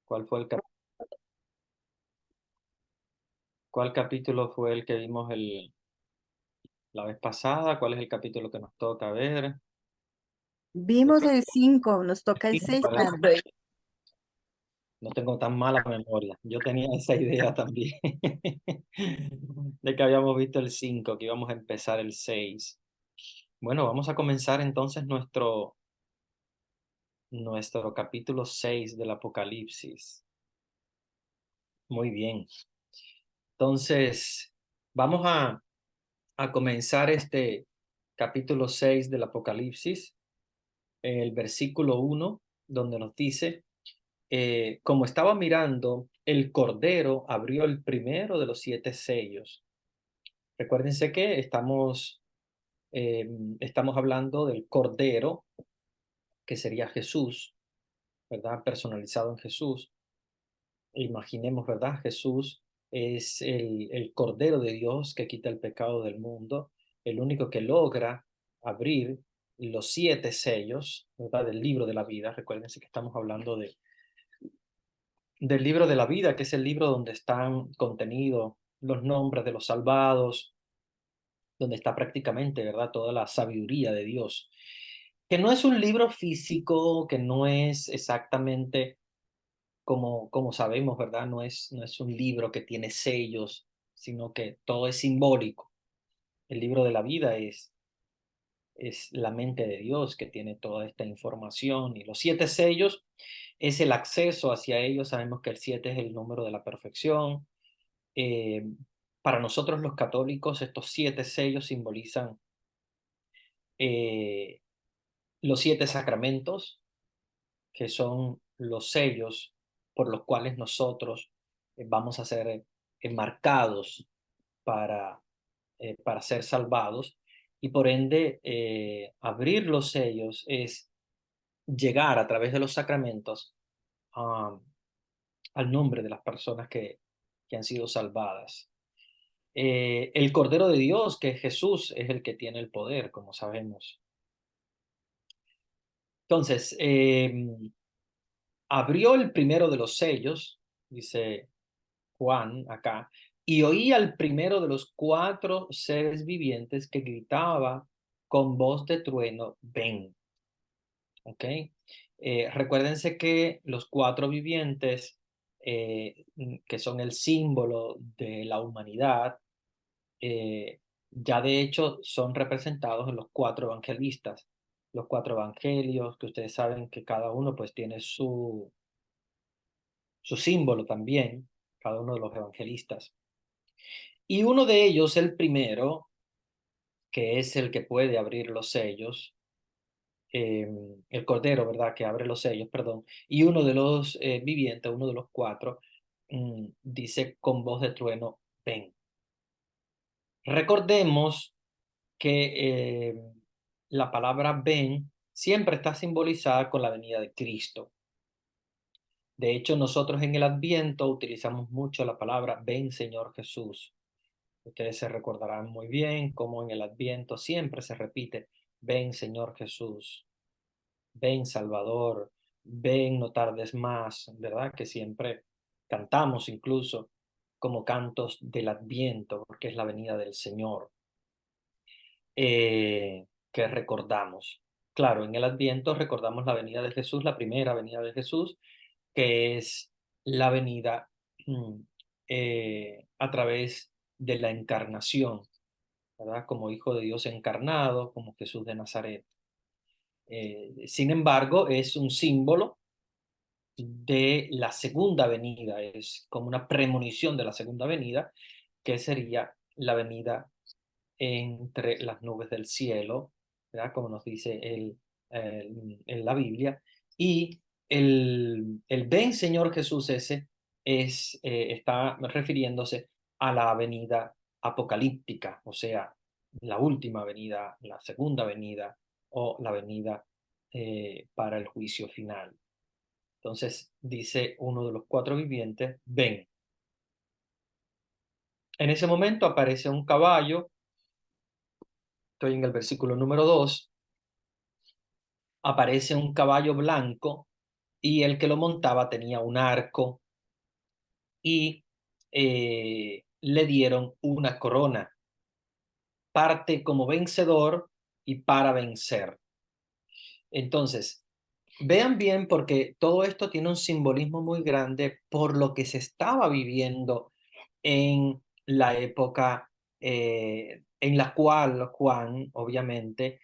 ¿Cuál fue cuál capítulo fue el que vimos la vez pasada? ¿Cuál es el capítulo que nos toca ver? Vimos el 5, nos toca el Sí, 6, ¿verdad? padre. No tengo tan mala memoria. Yo tenía esa idea también de que habíamos visto el 5, que íbamos a empezar el 6. Bueno, vamos a comenzar entonces nuestro capítulo 6 del Apocalipsis. Muy bien. Entonces, vamos a comenzar este capítulo 6 del Apocalipsis, el versículo 1, donde nos dice, como estaba mirando, el Cordero abrió el primero de los 7 sellos. Recuérdense que estamos hablando del Cordero, que sería Jesús, ¿verdad? Personalizado en Jesús. Imaginemos, ¿verdad? Jesús es el Cordero de Dios que quita el pecado del mundo, el único que logra abrir los 7 sellos, ¿verdad? Del libro de la vida. Recuérdense que estamos hablando del libro de la vida, que es el libro donde están contenidos los nombres de los salvados, donde está prácticamente, ¿verdad? Toda la sabiduría de Dios. Que no es un libro físico, que no es exactamente como sabemos, ¿verdad? No es un libro que tiene sellos, sino que todo es simbólico. El libro de la vida es la mente de Dios que tiene toda esta información y los 7 sellos es el acceso hacia ellos. Sabemos que el 7 es el número de la perfección. Eh, para nosotros los católicos, estos 7 sellos simbolizan eh, los 7 sacramentos, que son los sellos por los cuales nosotros vamos a ser marcados para, para ser salvados. Y por ende, abrir los sellos es llegar a través de los sacramentos a al nombre de las personas que han sido salvadas. El Cordero de Dios, que es Jesús, es el que tiene el poder, como sabemos. Entonces, abrió el primero de los sellos, dice Juan acá, y oí al primero de los 4 seres vivientes que gritaba con voz de trueno, ven. ¿Ok? Recuérdense que los 4 vivientes, que son el símbolo de la humanidad, ya de hecho son representados en los 4 evangelistas. Los 4 evangelios, que ustedes saben que cada uno pues tiene su símbolo también, cada uno de los evangelistas. Y uno de ellos, el primero, que es el que puede abrir los sellos, el Cordero, ¿verdad? Que abre los sellos, perdón. Y uno de los vivientes, uno de los 4, dice con voz de trueno, ven. Recordemos que la palabra ven siempre está simbolizada con la venida de Cristo. De hecho, nosotros en el Adviento utilizamos mucho la palabra ven, Señor Jesús. Ustedes se recordarán muy bien cómo en el Adviento siempre se repite, ven, Señor Jesús, ven, Salvador, ven, no tardes más, ¿verdad? Que siempre cantamos incluso como cantos del Adviento, porque es la venida del Señor, que recordamos. Claro, en el Adviento recordamos la venida de Jesús, la primera venida de Jesús, que es la venida mm, a través de la encarnación, ¿verdad? Como Hijo de Dios encarnado, como Jesús de Nazaret. Sin embargo, es un símbolo de la segunda venida, es como una premonición de la segunda venida, que sería la venida entre las nubes del cielo, ¿verdad? Como nos dice en la Biblia. Y el ven Señor Jesús ese está refiriéndose a la venida apocalíptica, o sea, la última venida, la segunda venida o la venida para el juicio final. Entonces dice uno de los 4 vivientes, ven. En ese momento aparece un caballo, estoy en el versículo número 2, aparece un caballo blanco y el que lo montaba tenía un arco y le dieron una corona, parte como vencedor y para vencer. Entonces, vean bien porque todo esto tiene un simbolismo muy grande por lo que se estaba viviendo en la época en la cual Juan, obviamente,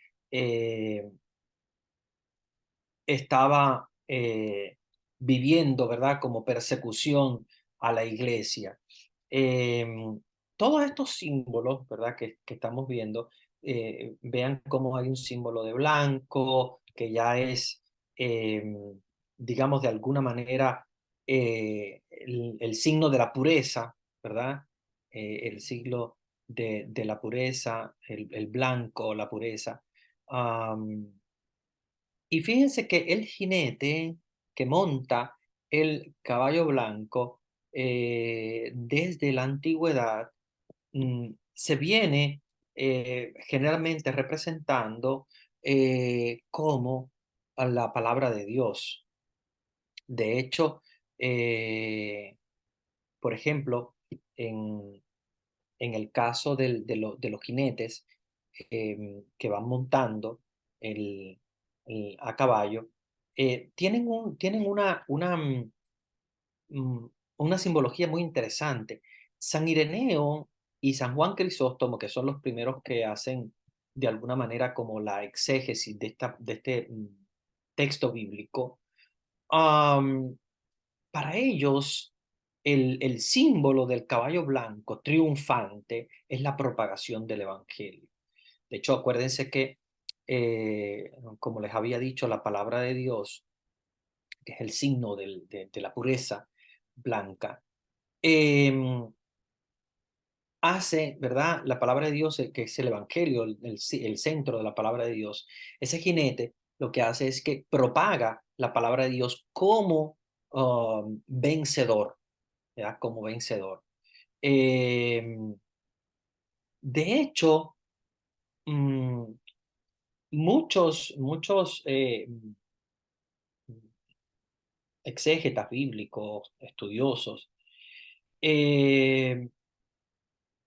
estaba viviendo, ¿verdad? Como persecución a la iglesia. Em, Todos estos símbolos, ¿verdad? Que estamos viendo, vean cómo hay un símbolo de blanco, que ya es, digamos, de alguna manera el signo de la pureza, ¿verdad? El signo de la pureza, el blanco, la pureza. Y fíjense que el jinete que monta el caballo blanco, desde la antigüedad, se viene generalmente representando como a la palabra de Dios. De hecho, eh, por ejemplo, en, en el caso de los jinetes que van montando el, a caballo, tienen mm, una simbología muy interesante. San Ireneo y San Juan Crisóstomo, que son los primeros que hacen de alguna manera como la exégesis de este texto bíblico, am, para ellos, el símbolo del caballo blanco triunfante es la propagación del evangelio. De hecho, acuérdense que, como les había dicho, la palabra de Dios, que es el signo de la pureza blanca, em, hace, ¿verdad? La palabra de Dios, que es el evangelio, el centro de la palabra de Dios, ese jinete lo que hace es que propaga la palabra de Dios como vencedor, ¿verdad? Como vencedor. Em, de hecho, mm, muchos exégetas bíblicos, estudiosos, eh,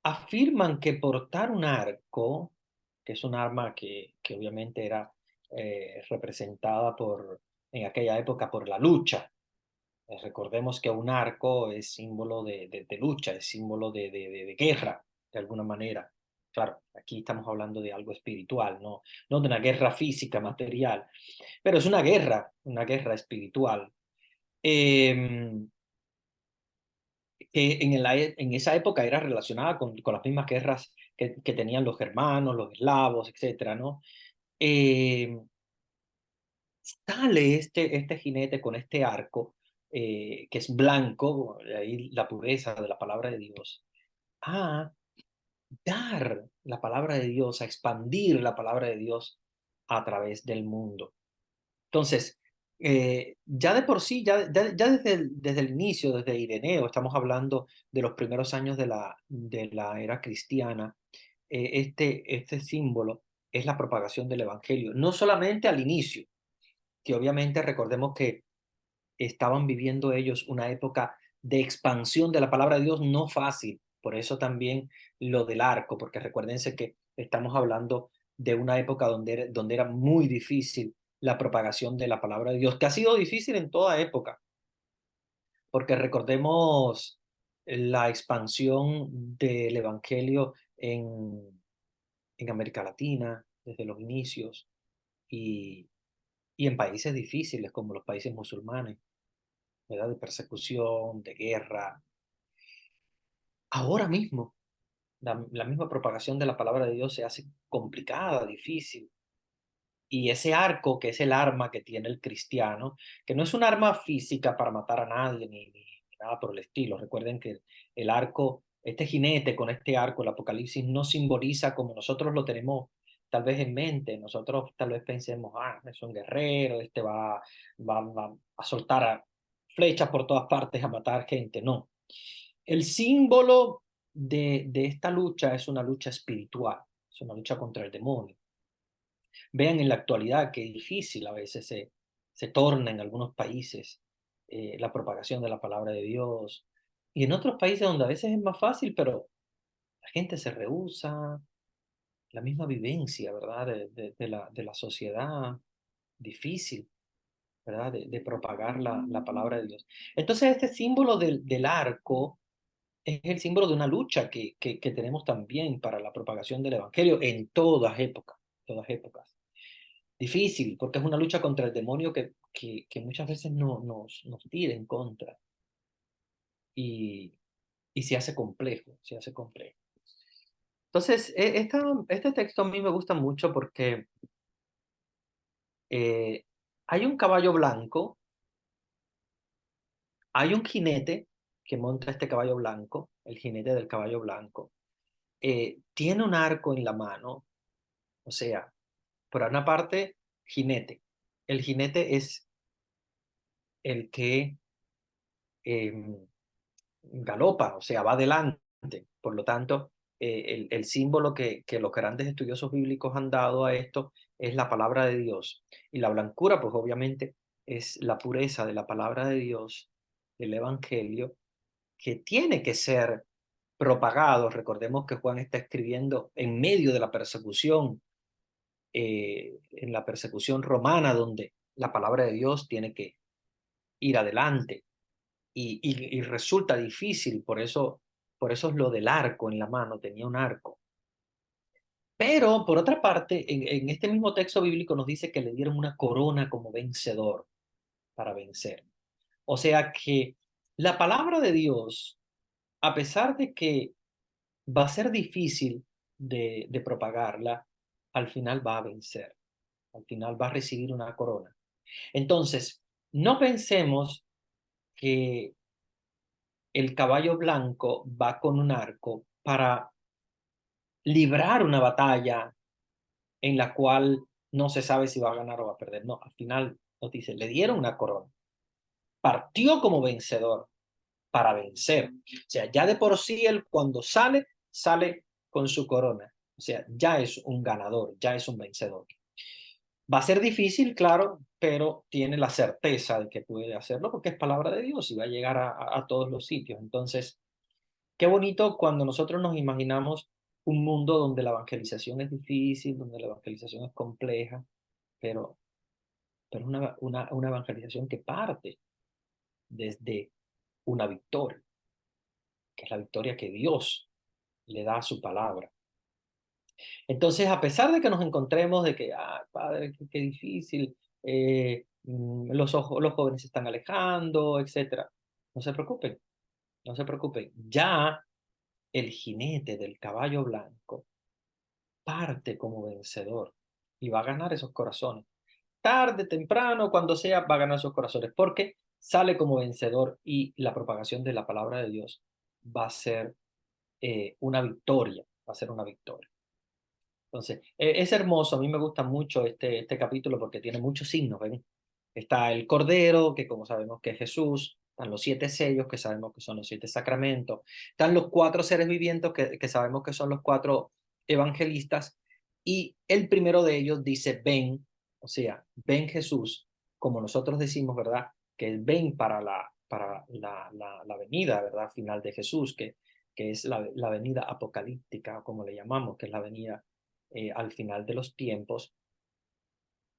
afirman que portar un arco, que es un arma que obviamente era representada en aquella época por la lucha. Recordemos que un arco es símbolo de lucha, es símbolo de guerra, de alguna manera. Claro, aquí estamos hablando de algo espiritual, no de una guerra física, material, pero es una guerra espiritual. Em, que en esa época era relacionada con las mismas guerras que tenían los germanos, los eslavos, etcétera, ¿no? Eh, Sale este jinete con este arco, que es blanco, de ahí la pureza de la palabra de Dios, a dar la palabra de Dios, a expandir la palabra de Dios a través del mundo. Entonces, ya de por sí, ya desde el inicio, desde Ireneo, estamos hablando de los primeros años de la era cristiana, este símbolo es la propagación del Evangelio, no solamente al inicio, que obviamente recordemos que estaban viviendo ellos una época de expansión de la palabra de Dios no fácil, por eso también lo del arco, porque recuérdense que estamos hablando de una época donde era muy difícil la propagación de la palabra de Dios, que ha sido difícil en toda época, porque recordemos la expansión del Evangelio en América Latina desde los inicios y, y en países difíciles como los países musulmanes, ¿verdad? De persecución, de guerra. Ahora mismo, la misma propagación de la palabra de Dios se hace complicada, difícil. Y ese arco, que es el arma que tiene el cristiano, que no es un arma física para matar a nadie ni nada por el estilo. Recuerden que el arco, este jinete con este arco, el Apocalipsis, no simboliza como nosotros lo tenemos tal vez en mente. Nosotros tal vez pensemos, es un guerrero, va a soltar flechas por todas partes a matar gente. No. El símbolo de esta lucha es una lucha espiritual, es una lucha contra el demonio. Vean en la actualidad qué difícil a veces es. se torna en algunos países la propagación de la palabra de Dios. Y en otros países donde a veces es más fácil, pero la gente se rehúsa, la misma vivencia, ¿verdad? De la sociedad difícil, ¿verdad? De propagar la palabra de Dios. Entonces, este símbolo del arco es el símbolo de una lucha que tenemos también para la propagación del evangelio en todas épocas, todas épocas. Difícil, porque es una lucha contra el demonio que muchas veces nos tira en contra y, y se hace complejo, se hace complejo. Entonces, este texto a mí me gusta mucho porque eh, hay un caballo blanco, hay un jinete que monta este caballo blanco, el jinete del caballo blanco, tiene un arco en la mano, o sea, por una parte, jinete. El jinete es el que em, galopa, o sea, va adelante. Por lo tanto, el símbolo que los grandes estudiosos bíblicos han dado a esto es la palabra de Dios. Y la blancura, pues obviamente, es la pureza de la palabra de Dios, del Evangelio, que tiene que ser propagado. Recordemos que Juan está escribiendo en medio de la persecución, en la persecución romana, donde la palabra de Dios tiene que ir adelante y resulta difícil, por eso es lo del arco en la mano, tenía un arco. Pero por otra parte, en este mismo texto bíblico nos dice que le dieron una corona como vencedor para vencer. O sea que la palabra de Dios, a pesar de que va a ser difícil de propagarla, al final va a vencer, al final va a recibir una corona. Entonces, no pensemos que el caballo blanco va con un arco para librar una batalla en la cual no se sabe si va a ganar o va a perder. No, al final nos dice, le dieron una corona. Partió como vencedor para vencer. O sea, ya de por sí él cuando sale, sale con su corona. O sea, ya es un ganador, ya es un vencedor. Va a ser difícil, claro, pero tiene la certeza de que puede hacerlo porque es palabra de Dios y va a llegar a todos los sitios. Entonces, qué bonito cuando nosotros nos imaginamos un mundo donde la evangelización es difícil, donde la evangelización es compleja, pero, pero una evangelización que parte desde una victoria, que es la victoria que Dios le da a su palabra. Entonces, a pesar de que nos encontremos de que, padre, qué difícil, los jóvenes se están alejando, etcétera, no se preocupen, no se preocupen. Ya el jinete del caballo blanco parte como vencedor y va a ganar esos corazones. Tarde, temprano, cuando sea, va a ganar esos corazones porque sale como vencedor y la propagación de la palabra de Dios va a ser una victoria, va a ser una victoria. Entonces, es hermoso, a mí me gusta mucho este capítulo porque tiene muchos signos, ¿ven? Está el Cordero, que como sabemos que es Jesús, están los 7 sellos, que sabemos que son los 7 sacramentos, están los 4 seres vivientes, que sabemos que son los 4 evangelistas, y el primero de ellos dice, ven, o sea, ven Jesús, como nosotros decimos, ¿verdad? Que el ven para la venida, ¿verdad? Final de Jesús, que es la venida apocalíptica, como le llamamos, que es la venida al final de los tiempos,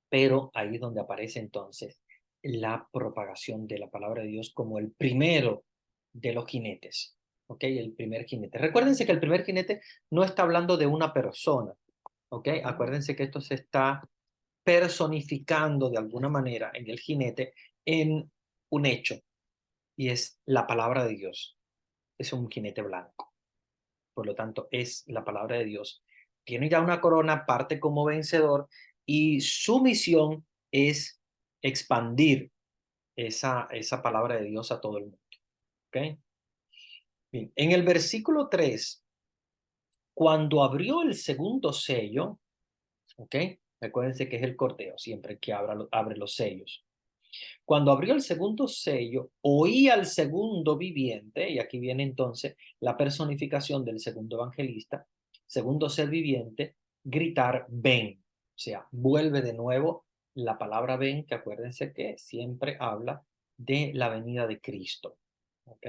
pero ahí es donde aparece entonces la propagación de la palabra de Dios como el primero de los jinetes, ¿ok? El primer jinete. Recuérdense que el primer jinete no está hablando de una persona, ¿ok? Acuérdense que esto se está personificando de alguna manera en el jinete en un hecho, y es la palabra de Dios. Es un jinete blanco. Por lo tanto, es la palabra de Dios. Tiene ya una corona, parte como vencedor y su misión es expandir esa palabra de Dios a todo el mundo. ¿Okay? Bien. En el versículo 3, cuando abrió el segundo sello, ¿ok? Recuérdense que es el Cordero siempre que abre los sellos. Cuando abrió el segundo sello, oí al segundo viviente, y aquí viene entonces la personificación del segundo evangelista, segundo ser viviente, gritar, ven. O sea, vuelve de nuevo la palabra ven, que acuérdense que siempre habla de la venida de Cristo. ¿Ok?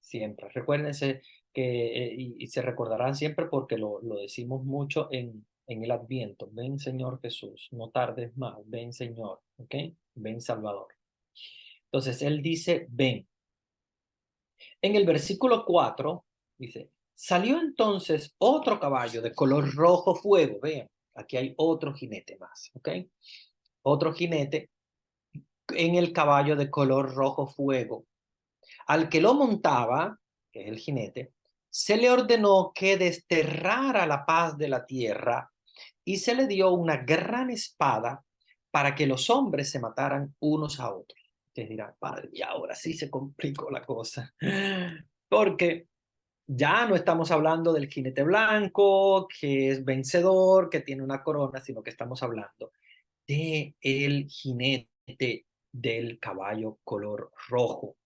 Siempre. Recuérdense que, y se recordarán siempre porque lo decimos mucho en el Adviento. Ven Señor Jesús, no tardes más. Ven Señor. ¿Ok? Ven Salvador. Entonces, Él dice, ven. En el versículo 4 dice, salió entonces otro caballo de color rojo fuego. Vean, aquí hay otro jinete más. ¿Ok? Otro jinete en el caballo de color rojo fuego. Al que lo montaba, que es el jinete, se le ordenó que desterrara la paz de la tierra y se le dio una gran espada para que los hombres se mataran unos a otros. Ustedes dirán, padre, y ahora sí se complicó la cosa. Porque ya no estamos hablando del jinete blanco, que es vencedor, que tiene una corona, sino que estamos hablando de el jinete del caballo color rojo.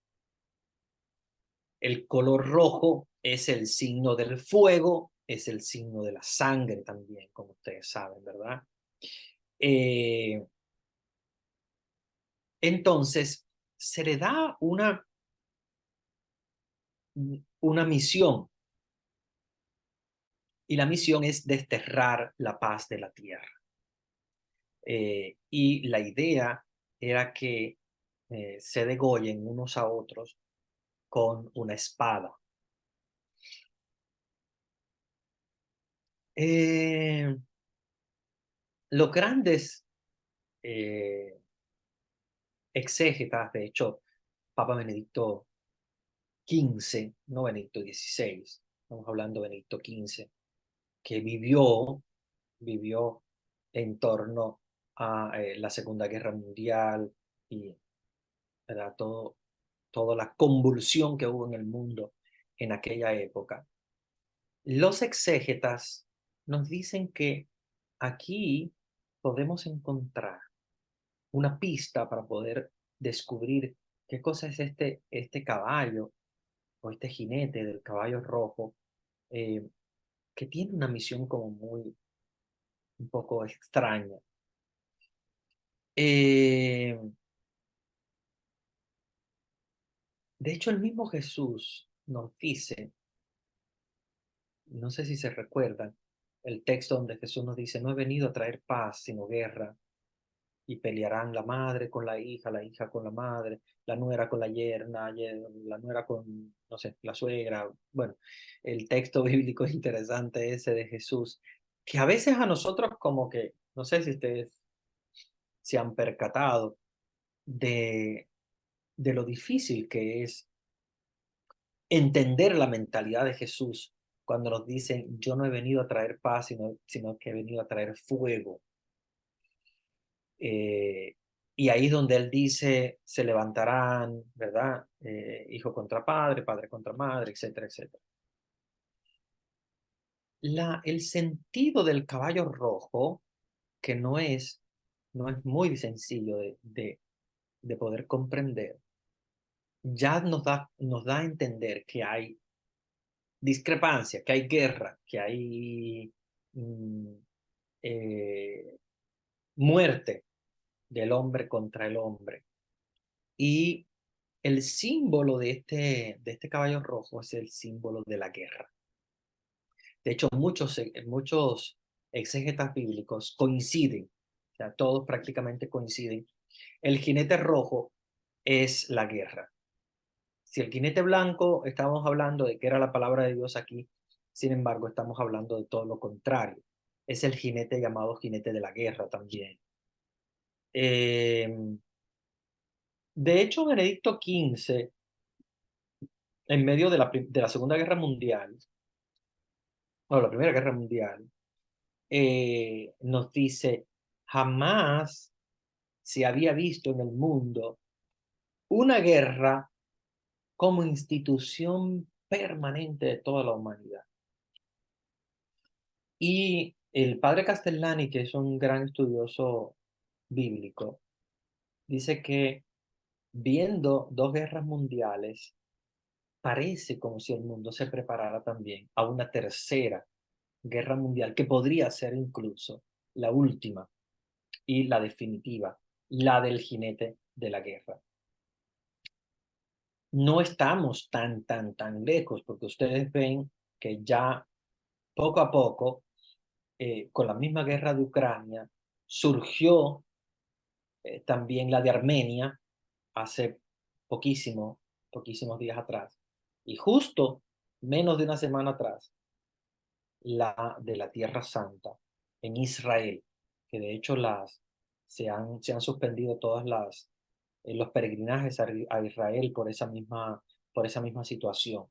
El color rojo es el signo del fuego, es el signo de la sangre también, como ustedes saben, ¿verdad? Eh, entonces, se le da una misión, y la misión es desterrar la paz de la tierra. Y la idea era que se degollen unos a otros con una espada. Eh, los grandes exégetas, de hecho, Papa Benedicto XV, no Benedicto XVI, estamos hablando de Benedicto XV, que vivió en torno a la Segunda Guerra Mundial y, ¿verdad? Toda la convulsión que hubo en el mundo en aquella época. Los exégetas nos dicen que aquí podemos encontrar una pista para poder descubrir qué cosa es este caballo o este jinete del caballo rojo, eh, que tiene una misión como un poco extraña. Eh, de hecho, el mismo Jesús nos dice, no sé si se recuerdan, el texto donde Jesús nos dice, no he venido a traer paz, sino guerra, y pelearán la madre con la hija con la madre, la nuera con la yerna, la nuera con, no sé, la suegra. Bueno, el texto bíblico interesante ese de Jesús, que a veces a nosotros como que, no sé si ustedes se han percatado de, de lo difícil que es entender la mentalidad de Jesús cuando nos dicen, yo no he venido a traer paz, sino que he venido a traer fuego. Eh, y ahí es donde él dice, se levantarán, ¿verdad? Hijo contra padre, padre contra madre, etcétera, etcétera. El sentido del caballo rojo, que no es muy sencillo de poder comprender, ya nos da a entender que hay discrepancia, que hay guerra, que hay mm, eh, muerte del hombre contra el hombre. Y el símbolo de este caballo rojo es el símbolo de la guerra. De hecho, muchos exégetas bíblicos coinciden, o sea, todos prácticamente coinciden. El jinete rojo es la guerra. Si el jinete blanco, estamos hablando de que era la palabra de Dios aquí, sin embargo, estamos hablando de todo lo contrario. Es el jinete llamado jinete de la guerra también. Eh, de hecho, Benedicto XV, en medio de la Segunda Guerra Mundial, o la Primera Guerra Mundial, nos dice, jamás se había visto en el mundo una guerra como institución permanente de toda la humanidad. Y el padre Castellani, que es un gran estudioso bíblico, dice que viendo dos guerras mundiales, parece como si el mundo se preparara también a una tercera guerra mundial, que podría ser incluso la última. y la definitiva, la del jinete de la guerra. No estamos tan lejos, porque ustedes ven que ya poco a poco, con la misma guerra de Ucrania, surgió también la de Armenia hace poquísimos días atrás. Y justo menos de una semana atrás, la de la Tierra Santa en Israel, que de hecho se han suspendido todas los peregrinajes a Israel por esa misma situación.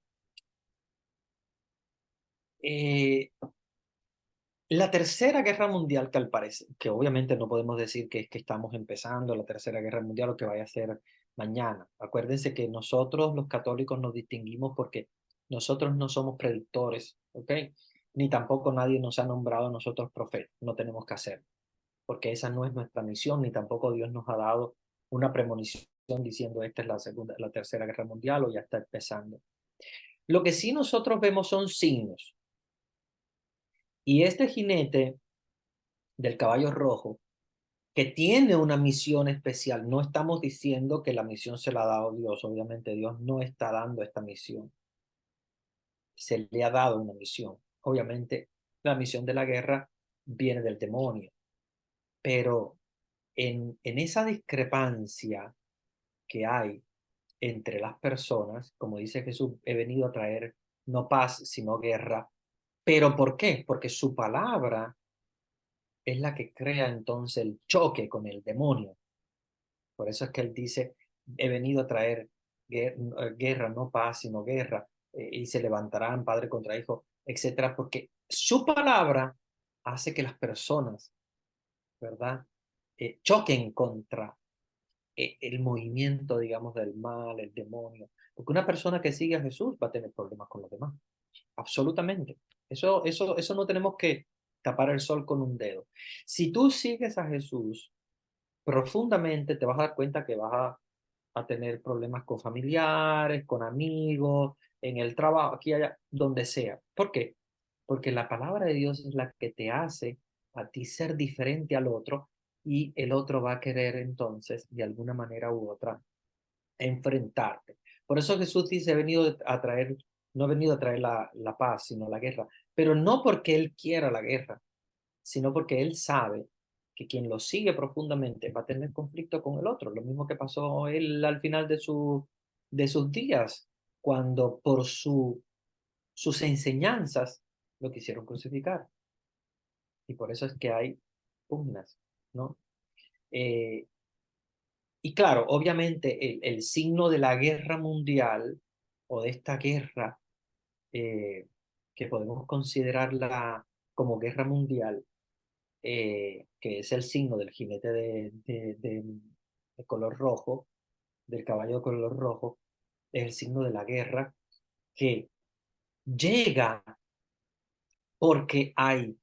Eh, la Tercera Guerra Mundial, que al parecer, que obviamente no podemos decir que es que estamos empezando la Tercera Guerra Mundial o que vaya a ser mañana. Acuérdense que nosotros los católicos nos distinguimos porque nosotros no somos predictores, ¿ok? Ni tampoco nadie nos ha nombrado a nosotros profetas, no tenemos que hacer, porque esa no es nuestra misión, ni tampoco Dios nos ha dado una premonición diciendo esta es la Tercera Guerra Mundial o ya está empezando. Lo que sí nosotros vemos son signos. Y este jinete del caballo rojo, que tiene una misión especial. No estamos diciendo que la misión se la ha dado Dios. Obviamente Dios no está dando esta misión. Se le ha dado una misión. Obviamente la misión de la guerra viene del demonio. Pero en esa discrepancia que hay entre las personas, como dice Jesús, he venido a traer no paz, sino guerra. ¿Pero por qué? Porque su palabra es la que crea entonces el choque con el demonio. Por eso es que él dice, he venido a traer guerra, no paz, sino guerra, y se levantarán padre contra hijo, etcétera, porque su palabra hace que las personas, ¿verdad? Choquen contra el movimiento, digamos, del mal, el demonio. Porque una persona que sigue a Jesús va a tener problemas con los demás. Absolutamente. Eso no tenemos que tapar el sol con un dedo. Si tú sigues a Jesús profundamente, te vas a dar cuenta que vas a tener problemas con familiares, con amigos, en el trabajo, aquí, allá, donde sea. ¿Por qué? Porque la palabra de Dios es la que te hace a ti ser diferente al otro y el otro va a querer entonces, de alguna manera u otra, enfrentarte. Por eso Jesús dice, he venido a traer, no he venido a traer la paz, sino la guerra. Pero no porque Él quiera la guerra, sino porque Él sabe que quien lo sigue profundamente va a tener conflicto con el otro. Lo mismo que pasó él al final de sus días, cuando por sus enseñanzas lo quisieron crucificar. Y por eso es que hay pugnas, ¿no? Eh, y claro, obviamente el signo de la guerra mundial o de esta guerra eh, que podemos considerarla como guerra mundial, que es el signo del jinete de color rojo, del caballo de color rojo, es el signo de la guerra que llega porque hay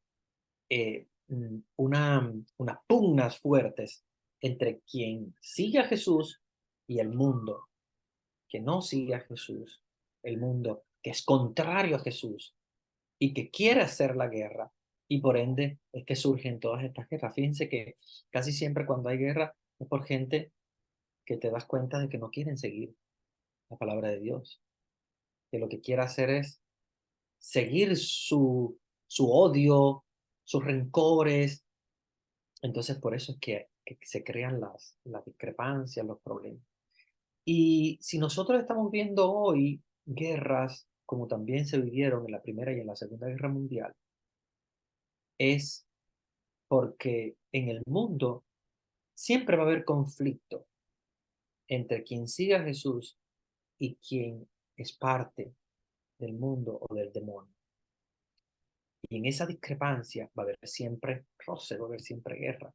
unas pugnas fuertes entre quien sigue a Jesús y el mundo que no sigue a Jesús, el mundo que es contrario a Jesús y que quiere hacer la guerra. Y por ende es que surgen todas estas guerras. Fíjense que casi siempre cuando hay guerra es por gente que te das cuenta de que no quieren seguir la palabra de Dios, que lo que quiere hacer es seguir su odio, sus rencores. Entonces por eso es que se crean las discrepancias, los problemas. Y si nosotros estamos viendo hoy guerras como también se vivieron en la Primera y en la Segunda Guerra Mundial, es porque en el mundo siempre va a haber conflicto entre quien sigue a Jesús y quien es parte del mundo o del demonio. Y en esa discrepancia va a haber siempre roce, va a haber siempre guerra.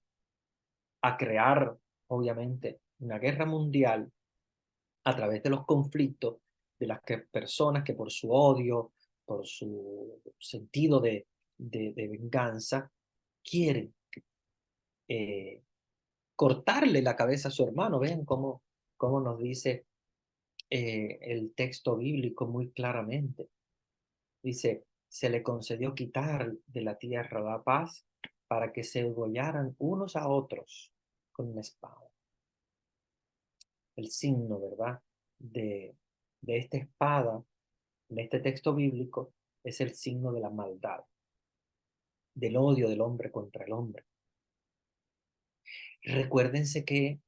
A crear, obviamente, una guerra mundial a través de los conflictos de las que personas que por su odio, por su sentido de venganza, quieren eh, cortarle la cabeza a su hermano. Vean cómo nos dice el texto bíblico muy claramente. Dice, se le concedió quitar de la tierra la paz para que se degollaran unos a otros con una espada. El signo, ¿verdad? De esta espada, en este texto bíblico, es el signo de la maldad, del odio del hombre contra el hombre. Recuérdense que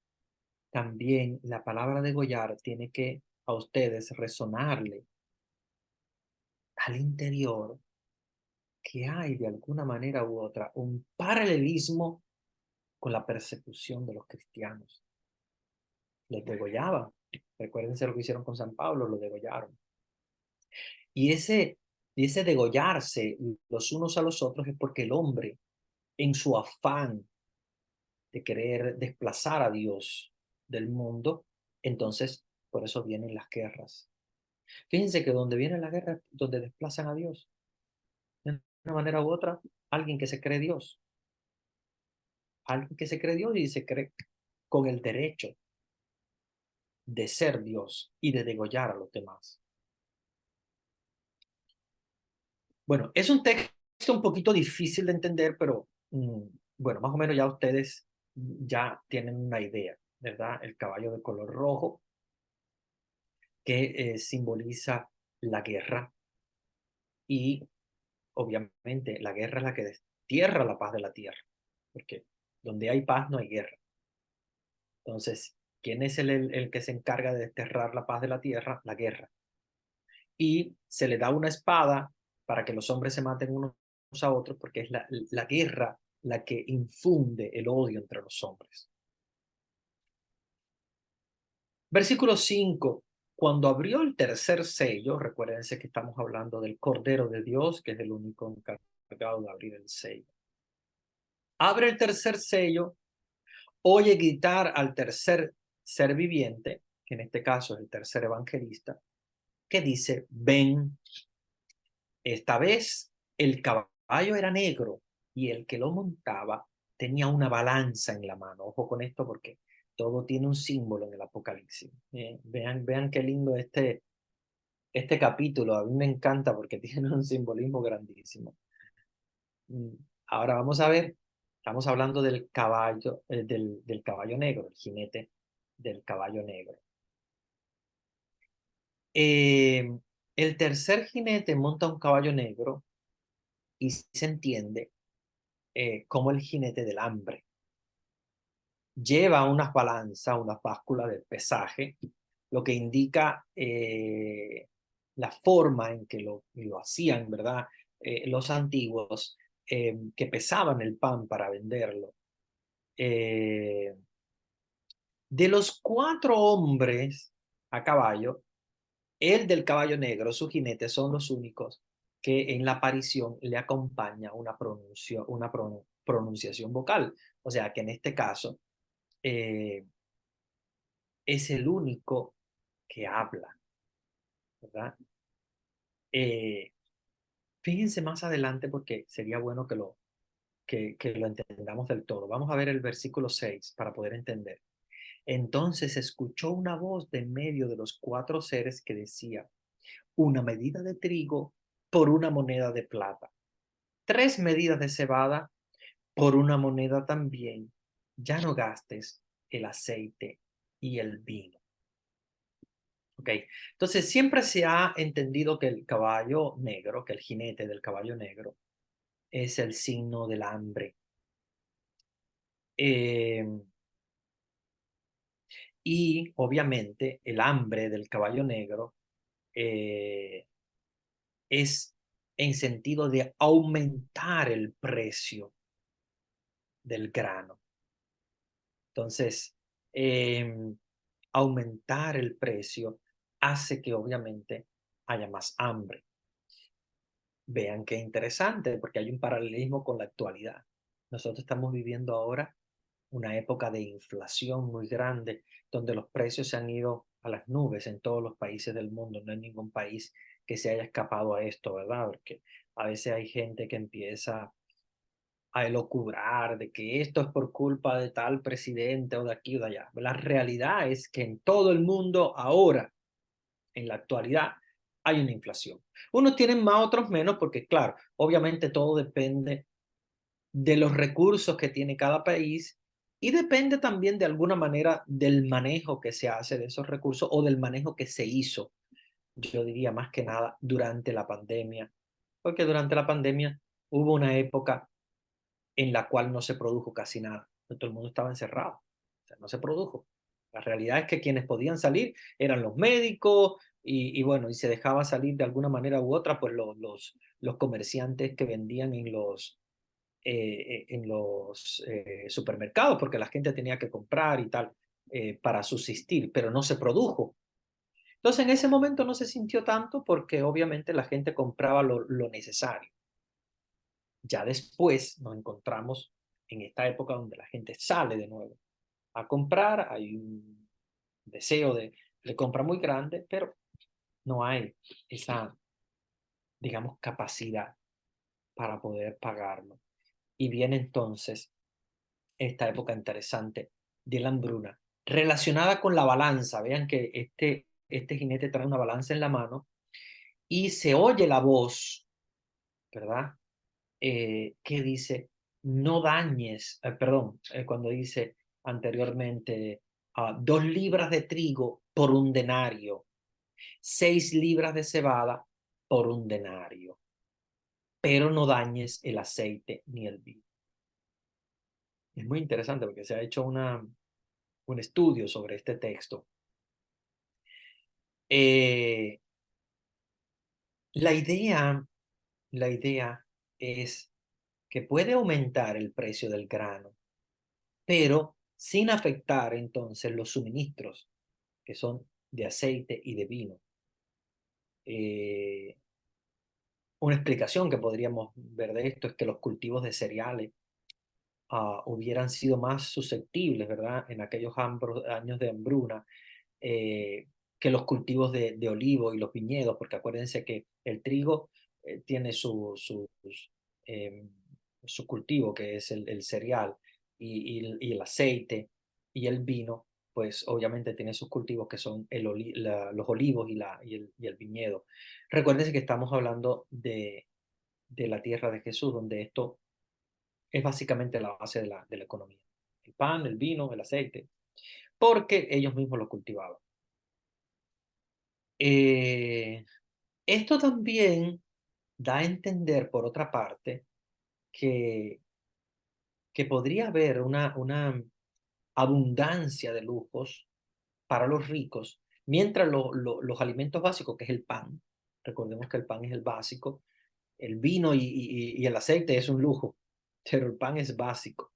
también la palabra degollar tiene que a ustedes resonarle al interior que hay de alguna manera u otra un paralelismo con la persecución de los cristianos. Los degollaban. Recuérdense lo que hicieron con San Pablo, lo degollaron. Y ese degollarse los unos a los otros es porque el hombre, en su afán de querer desplazar a Dios del mundo, entonces por eso vienen las guerras. Fíjense que donde viene la guerra, donde desplazan a Dios, de una manera u otra, alguien que se cree Dios, alguien que se cree Dios y se cree con el derecho de ser Dios y de degollar a los demás. Bueno, es un texto un poquito difícil de entender, pero bueno, más o menos ya ustedes ya tienen una idea, ¿verdad? El caballo de color rojo que simboliza la guerra y obviamente la guerra es la que destierra la paz de la tierra, porque donde hay paz no hay guerra. Entonces, ¿quién es el que se encarga de desterrar la paz de la tierra? La guerra. Y se le da una espada para que los hombres se maten unos a otros, porque es la guerra la que infunde el odio entre los hombres. Versículo 5. Cuando abrió el tercer sello, recuérdense que estamos hablando del Cordero de Dios, que es el único encargado de abrir el sello. Abre el tercer sello, oye gritar al tercer ser viviente, que en este caso es el tercer evangelista, que dice, ven. Esta vez el caballo era negro y el que lo montaba tenía una balanza en la mano. Ojo con esto porque todo tiene un símbolo en el Apocalipsis. Vean qué lindo este capítulo. A mí me encanta porque tiene un simbolismo grandísimo. Ahora vamos a ver, estamos hablando del caballo, del caballo negro, el jinete del caballo negro. El tercer jinete monta un caballo negro y se entiende como el jinete del hambre. Lleva unas balanzas, unas básculas de pesaje, lo que indica la forma en que lo hacían, ¿verdad? Los antiguos que pesaban el pan para venderlo. De los 4 hombres a caballo, el del caballo negro, su jinete, son los únicos que en la aparición le acompaña una pronunciación vocal. O sea que en este caso es el único que habla, ¿verdad? Eh, Fíjense más adelante porque sería bueno que lo entendamos del todo. Vamos a ver el versículo 6 para poder entender. Entonces escuchó una voz de en medio de los 4 seres que decía, una medida de trigo por una moneda de plata, 3 medidas de cebada por una moneda también. Ya no gastes el aceite y el vino. Ok, entonces siempre se ha entendido que el caballo negro, que el jinete del caballo negro, es el signo del hambre. Eh, y obviamente el hambre del caballo negro eh, es en sentido de aumentar el precio del grano. Entonces, aumentar el precio hace que obviamente haya más hambre. Vean qué interesante, porque hay un paralelismo con la actualidad. Nosotros estamos viviendo ahora una época de inflación muy grande, donde los precios se han ido a las nubes en todos los países del mundo. No hay ningún país que se haya escapado a esto, ¿verdad? Porque a veces hay gente que empieza a elucubrar de que esto es por culpa de tal presidente o de aquí o de allá. La realidad es que en todo el mundo ahora, en la actualidad, hay una inflación. Unos tienen más, otros menos, porque claro, obviamente todo depende de los recursos que tiene cada país y depende también de alguna manera del manejo que se hace de esos recursos o del manejo que se hizo, yo diría más que nada durante la pandemia, porque durante la pandemia hubo una época en la cual no se produjo casi nada. Todo el mundo estaba encerrado, o sea, no se produjo. La realidad es que quienes podían salir eran los médicos y bueno, y se dejaba salir de alguna manera u otra, pues los comerciantes que vendían en los supermercados, porque la gente tenía que comprar y tal para subsistir, pero no se produjo. Entonces en ese momento no se sintió tanto porque obviamente la gente compraba lo necesario. Ya después nos encontramos en esta época donde la gente sale de nuevo a comprar, hay un deseo de compra muy grande, pero no hay esa, digamos, capacidad para poder pagarlo. Y viene entonces esta época interesante de la hambruna, relacionada con la balanza. Vean que este jinete trae una balanza en la mano y se oye la voz, ¿verdad? Que dice, no dañes, perdón, cuando dice anteriormente, 2 libras de trigo por un denario, 6 libras de cebada por un denario, pero no dañes el aceite ni el vino. Es muy interesante porque se ha hecho un estudio sobre este texto. Eh, la idea, la idea es que puede aumentar el precio del grano, pero sin afectar entonces los suministros que son de aceite y de vino. Eh, una explicación que podríamos ver de esto es que los cultivos de cereales hubieran sido más susceptibles, ¿verdad? En aquellos años de hambruna, que los cultivos de olivo y los viñedos, porque acuérdense que el trigo tiene eh, su cultivo, que es el cereal, y el aceite y el vino, pues obviamente tiene sus cultivos que son los olivos y el viñedo. Recuérdense que estamos hablando de la tierra de Jesús, donde esto es básicamente la base de la economía. El pan, el vino, el aceite, porque ellos mismos lo cultivaban. Eh, Esto también da a entender, por otra parte, que, que podría haber una abundancia de lujos para los ricos, mientras los alimentos básicos, que es el pan, recordemos que el pan es el básico, el vino y el aceite es un lujo, pero el pan es básico,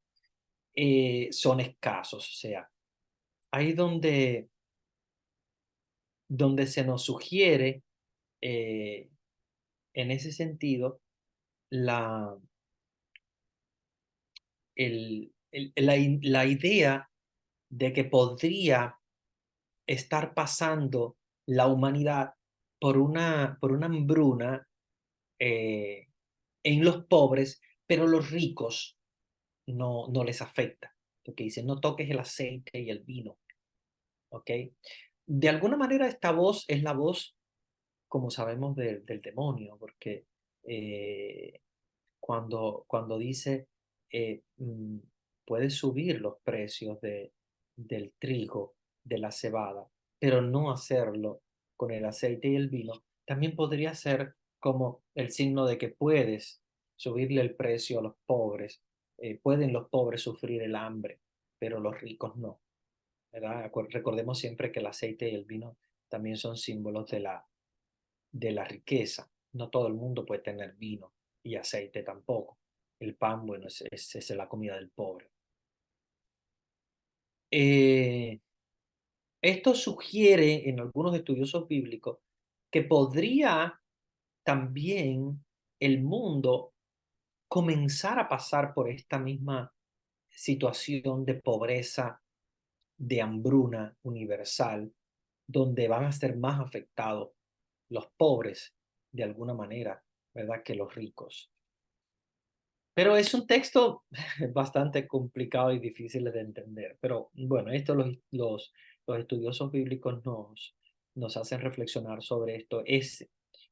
son escasos. O sea, ahí donde se nos sugiere, eh, en ese sentido, la, la idea de que podría estar pasando la humanidad por una hambruna eh, en los pobres, pero los ricos no les afecta. Porque dicen, no toques el aceite y el vino, ¿ok? De alguna manera esta voz es la voz, como sabemos, del demonio, porque eh, cuando dice, puedes subir los precios del trigo, de la cebada, pero no hacerlo con el aceite y el vino, también podría ser como el signo de que puedes subirle el precio a los pobres. Pueden los pobres sufrir el hambre, pero los ricos no, ¿verdad? Recordemos siempre que el aceite y el vino también son símbolos de la riqueza. No todo el mundo puede tener vino y aceite tampoco. El pan, bueno, es la comida del pobre. Eh, Esto sugiere en algunos estudiosos bíblicos que podría también el mundo comenzar a pasar por esta misma situación de pobreza, de hambruna universal, donde van a ser más afectados los pobres de alguna manera, ¿verdad?, que los ricos. Pero es un texto bastante complicado y difícil de entender. Pero bueno, esto los estudiosos bíblicos nos hacen reflexionar sobre esto.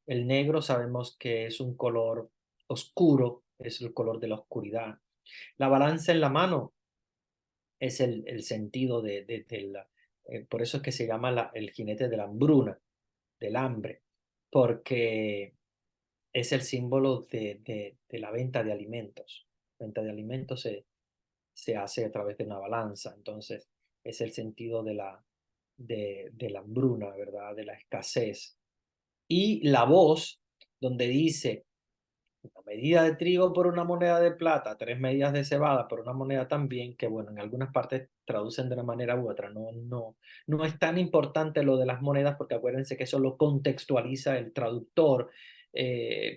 El negro sabemos que es un color oscuro, es el color de la oscuridad. La balanza en la mano es el sentido por eso es que se llama el jinete de la hambruna, del hambre, porque es el símbolo de la venta de alimentos. La venta de alimentos se hace a través de una balanza, entonces es el sentido de la hambruna, ¿verdad? De la escasez. Y la voz, donde dice una medida de trigo por una moneda de plata, 3 medidas de cebada por una moneda también, que bueno, en algunas partes traducen de una manera u otra. No es tan importante lo de las monedas porque acuérdense que eso lo contextualiza el traductor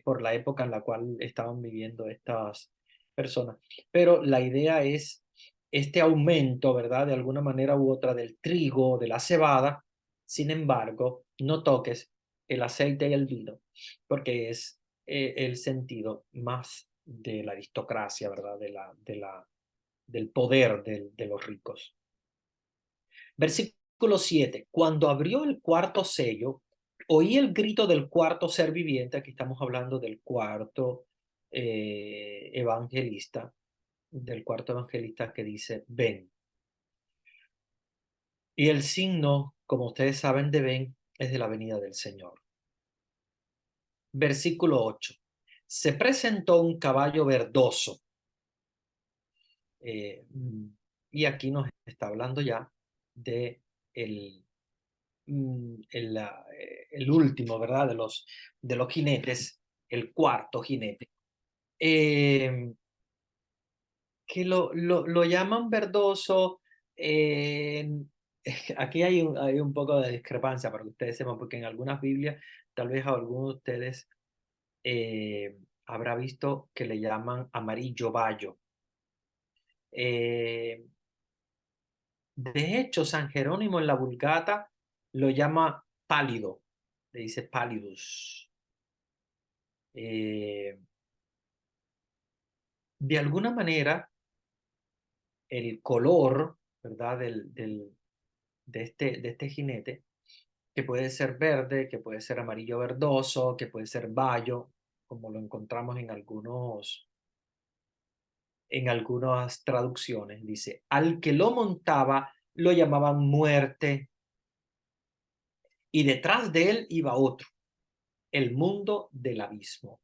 por la época en la cual estaban viviendo estas personas. Pero la idea es este aumento, ¿verdad? De alguna manera u otra del trigo, de la cebada. Sin embargo, no toques el aceite y el vino porque es el sentido más de la aristocracia, ¿verdad? Del poder de los ricos. Versículo 7. Cuando abrió el cuarto sello, oí el grito del cuarto ser viviente. Aquí estamos hablando evangelista, del cuarto evangelista que dice, ven. Y el signo, como ustedes saben, de ven es de la venida del Señor. Versículo 8. Se presentó un caballo verdoso. Eh, mm, y aquí nos está hablando ya de el último, ¿verdad? De los jinetes, el cuarto jinete, eh, que lo llaman verdoso. eh, Aquí hay un poco de discrepancia para que ustedes sepan, porque en algunas Biblias, tal vez a algunos de ustedes habrá visto que le llaman amarillo bayo. Eh, De hecho, San Jerónimo en la Vulgata lo llama pálido, le dice pallidus. Eh, de alguna manera, el color, ¿verdad? De este jinete, que puede ser verde, que puede ser amarillo verdoso, que puede ser bayo, como lo encontramos en algunas traducciones, dice, al que lo montaba lo llamaban muerte y detrás de él iba otro, el mundo del abismo.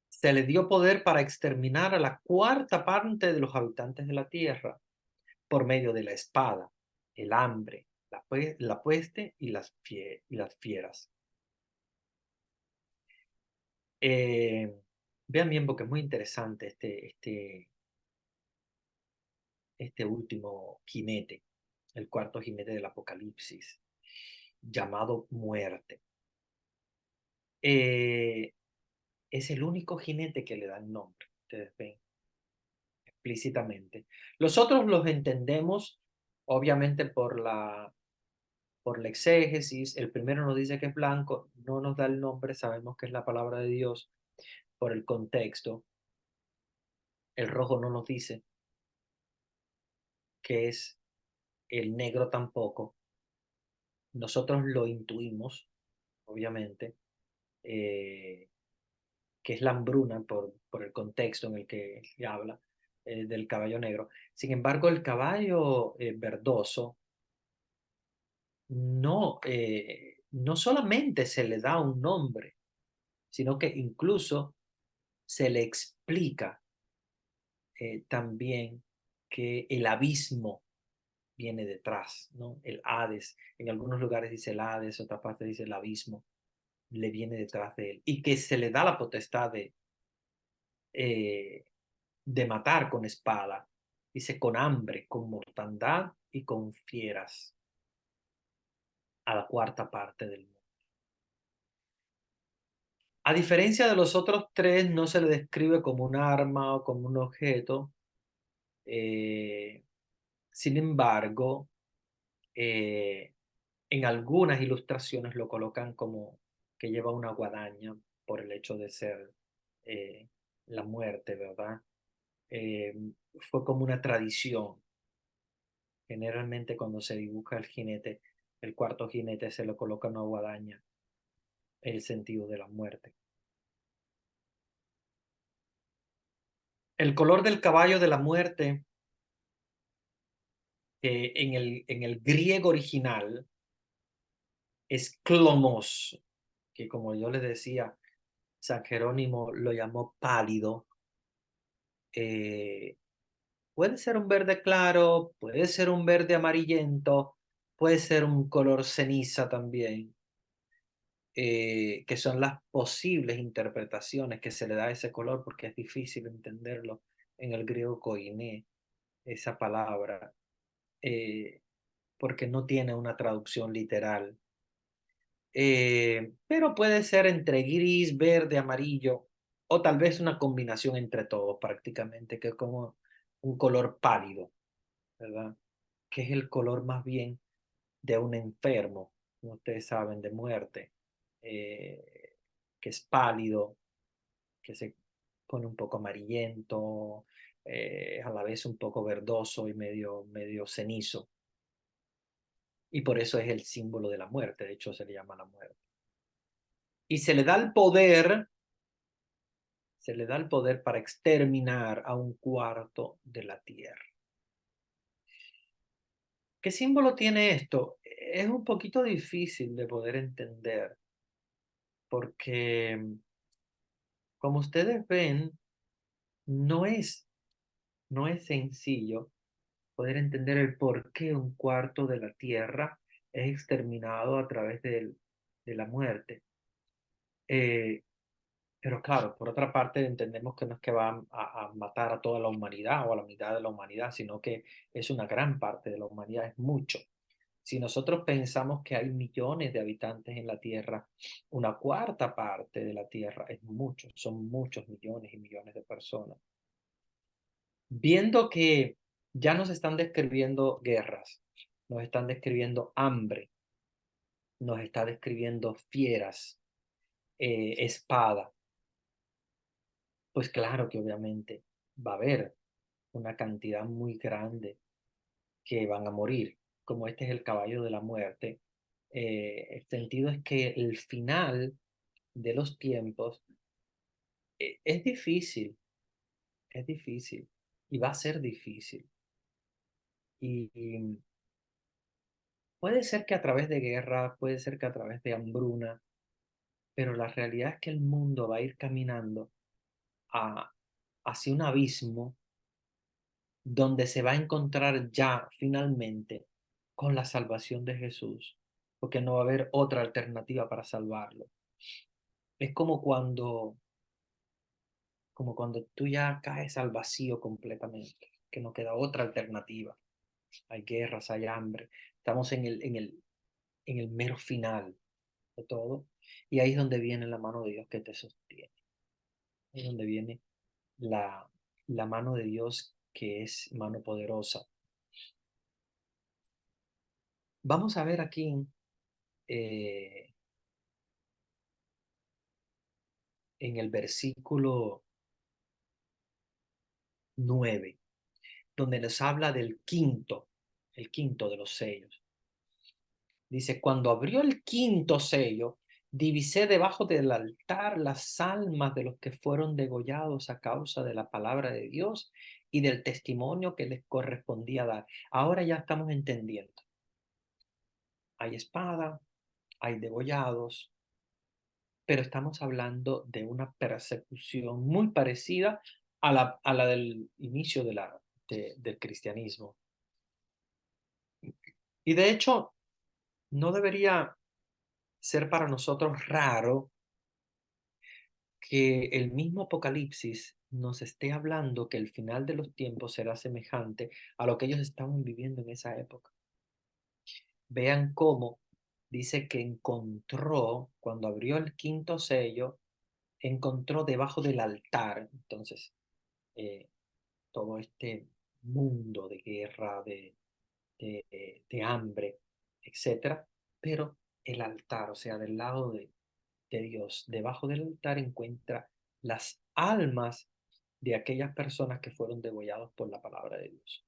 Se le dio poder para exterminar a la cuarta parte de los habitantes de la tierra por medio de la espada, el hambre, la peste y las fieras. Eh, Vean bien porque es muy interesante este último jinete, el cuarto jinete del Apocalipsis, llamado muerte. Eh, es el único jinete que le da el nombre, ustedes ven explícitamente. Los otros los entendemos obviamente por la exégesis. El primero nos dice que es blanco, no nos da el nombre, sabemos que es la palabra de Dios por el contexto. El rojo no nos dice que es, el negro tampoco. Nosotros lo intuimos, obviamente, eh, que es la hambruna por el contexto en el que se habla del caballo negro. Sin embargo, el caballo verdoso no solamente se le da un nombre, sino que incluso se le explica también que el abismo viene detrás, ¿no? El Hades, en algunos lugares dice el Hades, otra parte dice el abismo, le viene detrás de él. Y que se le da la potestad eh, de matar con espada, dice con hambre, con mortandad y con fieras a la cuarta parte del mundo. A diferencia de los otros tres, no se le describe como un arma o como un objeto. eh, Sin embargo, eh, en algunas ilustraciones lo colocan como que lleva una guadaña por el hecho de ser eh, la muerte, ¿verdad? Eh, Fue como una tradición. Generalmente cuando se dibuja el jinete, el cuarto jinete se le coloca una guadaña, el sentido de la muerte. El color del caballo de la muerte, en el griego original, es clomos, que como yo les decía, San Jerónimo lo llamó pálido. Eh, Puede ser un verde claro, puede ser un verde amarillento, puede ser un color ceniza también, que son las posibles interpretaciones que se le da a ese color, porque es difícil entenderlo en el griego koiné, esa palabra, eh, porque no tiene una traducción literal. Pero puede ser entre gris, verde, amarillo, o tal vez una combinación entre todos prácticamente, que es como un color pálido, ¿verdad? Que es el color más bien de un enfermo, como ustedes saben, de muerte, eh, que es pálido, que se pone un poco amarillento, a la vez un poco verdoso y medio cenizo. Y por eso es el símbolo de la muerte, de hecho se le llama la muerte. Y se le da el poder para exterminar a un cuarto de la tierra. ¿Qué símbolo tiene esto? Es un poquito difícil de poder entender porque, como ustedes ven, no es, no es sencillo poder entender el por qué un cuarto de la tierra es exterminado a través de la muerte. Eh, pero claro, por otra parte entendemos que no es que va a matar a toda la humanidad o a la mitad de la humanidad, sino que es una gran parte de la humanidad, es mucho. Si nosotros pensamos que hay millones de habitantes en la Tierra, una cuarta parte de la Tierra es mucho, son muchos millones y millones de personas. Viendo que ya nos están describiendo guerras, nos están describiendo hambre, nos está describiendo fieras, espada, pues claro que obviamente va a haber una cantidad muy grande que van a morir. Como este es el caballo de la muerte, el sentido es que el final de los tiempos es difícil y va a ser difícil. Y puede ser que a través de guerra, puede ser que a través de hambruna, pero la realidad es que el mundo va a ir caminando a, hacia un abismo donde se va a encontrar ya finalmente con la salvación de Jesús, porque no va a haber otra alternativa para salvarlo. Es como cuando tú ya caes al vacío completamente, que no queda otra alternativa. Hay guerras, hay hambre, estamos en el mero final de todo, y ahí es donde viene la mano de Dios que te sostiene, ahí es donde viene la, la mano de Dios que es mano poderosa. Vamos a ver aquí eh, en el versículo 9 donde nos habla del quinto, el quinto de los sellos. Dice, cuando abrió el quinto sello, divisé debajo del altar las almas de los que fueron degollados a causa de la palabra de Dios y del testimonio que les correspondía dar. Ahora ya estamos entendiendo. Hay espada, hay degollados, pero estamos hablando de una persecución muy parecida a la del inicio del cristianismo. Y de hecho, no debería ser para nosotros raro que el mismo Apocalipsis nos esté hablando que el final de los tiempos será semejante a lo que ellos estaban viviendo en esa época. Vean cómo dice que encontró, cuando abrió el quinto sello, encontró debajo del altar, entonces, eh, todo este mundo de guerra, de hambre, etcétera, pero el altar, o sea, del lado de Dios, debajo del altar encuentra las almas de aquellas personas que fueron degollados por la palabra de Dios.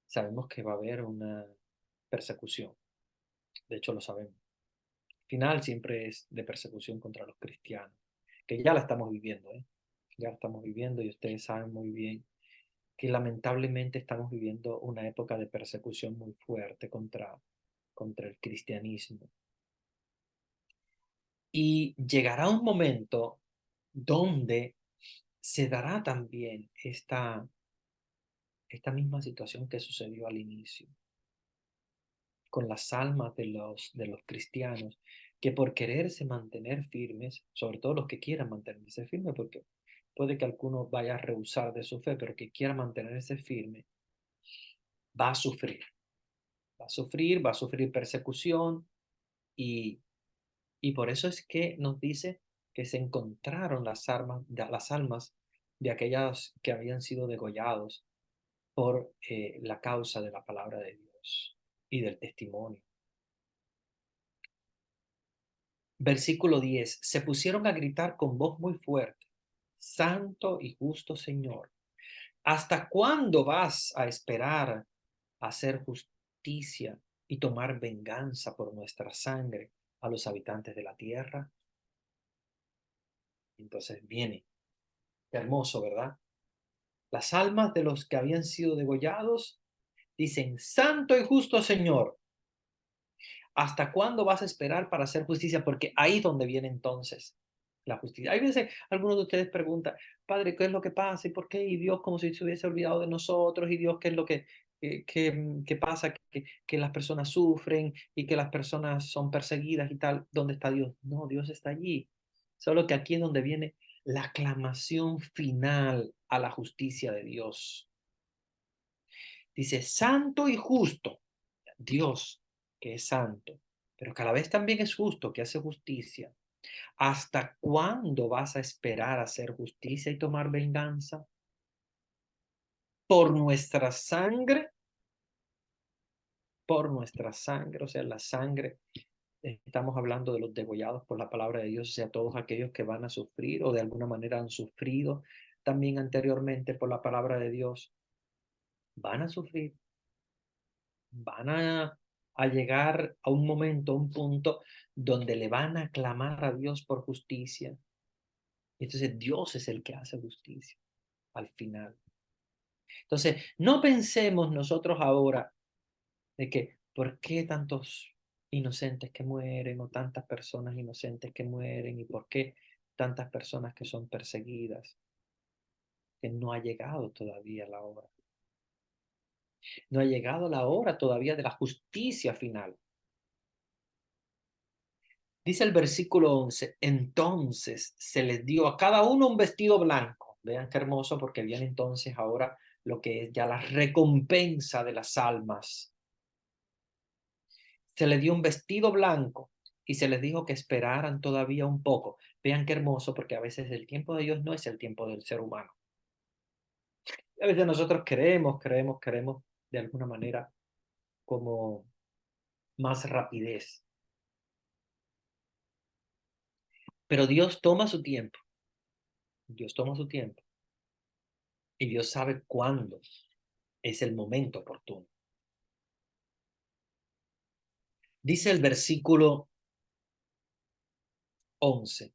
Sabemos que va a haber una persecución, de hecho lo sabemos. El final siempre es de persecución contra los cristianos, que ya la estamos viviendo, ¿eh? ya estamos viviendo y ustedes saben muy bien que lamentablemente estamos viviendo una época de persecución muy fuerte contra el cristianismo. Y llegará un momento donde se dará también esta misma situación que sucedió al inicio, con las almas de los cristianos, que por quererse mantener firmes, sobre todo los que quieran mantenerse firmes, porque puede que alguno vaya a rehusar de su fe, pero que quiera mantenerse firme, va a sufrir, va a sufrir persecución y, y por eso es que nos dice que se encontraron las almas de aquellas que habían sido degollados por la causa de la palabra de Dios y del testimonio. Versículo 10. Se pusieron a gritar con voz muy fuerte, Santo y justo Señor, ¿hasta cuándo vas a esperar a hacer justicia y tomar venganza por nuestra sangre a los habitantes de la tierra? Entonces viene, qué hermoso, ¿verdad? Las almas de los que habían sido degollados dicen, Santo y justo Señor, ¿hasta cuándo vas a esperar para hacer justicia? Porque ahí es donde viene entonces la justicia. Hay veces algunos de ustedes preguntan, Padre, ¿qué es lo que pasa y por qué? Y Dios como si se hubiese olvidado de nosotros y Dios, ¿qué es lo que pasa? Que las personas sufren y que las personas son perseguidas y tal. ¿Dónde está Dios? No, Dios está allí. Solo que aquí es donde viene la aclamación final a la justicia de Dios. Dice, santo y justo. Dios, que es santo, pero que a la vez también es justo, que hace justicia. ¿Hasta cuándo vas a esperar a hacer justicia y tomar venganza? Por nuestra sangre, por nuestra sangre, o sea, la sangre, estamos hablando de los degollados por la palabra de Dios, o sea, todos aquellos que van a sufrir o de alguna manera han sufrido también anteriormente por la palabra de Dios, van a sufrir, van a llegar a un momento, a un punto donde le van a clamar a Dios por justicia. Entonces Dios es el que hace justicia al final. Entonces, no pensemos nosotros ahora de que, ¿por qué tantos inocentes que mueren o tantas personas inocentes que mueren y por qué tantas personas que son perseguidas? Que no ha llegado todavía la hora. No ha llegado la hora todavía de la justicia final. Dice el versículo 11, entonces se les dio a cada uno un vestido blanco. Vean qué hermoso porque viene entonces ahora lo que es ya la recompensa de las almas. Se les dio un vestido blanco y se les dijo que esperaran todavía un poco. Vean qué hermoso porque a veces el tiempo de Dios no es el tiempo del ser humano. A veces nosotros queremos de alguna manera como más rapidez. Pero Dios toma su tiempo. Dios toma su tiempo. Y Dios sabe cuándo es el momento oportuno. Dice el versículo 11.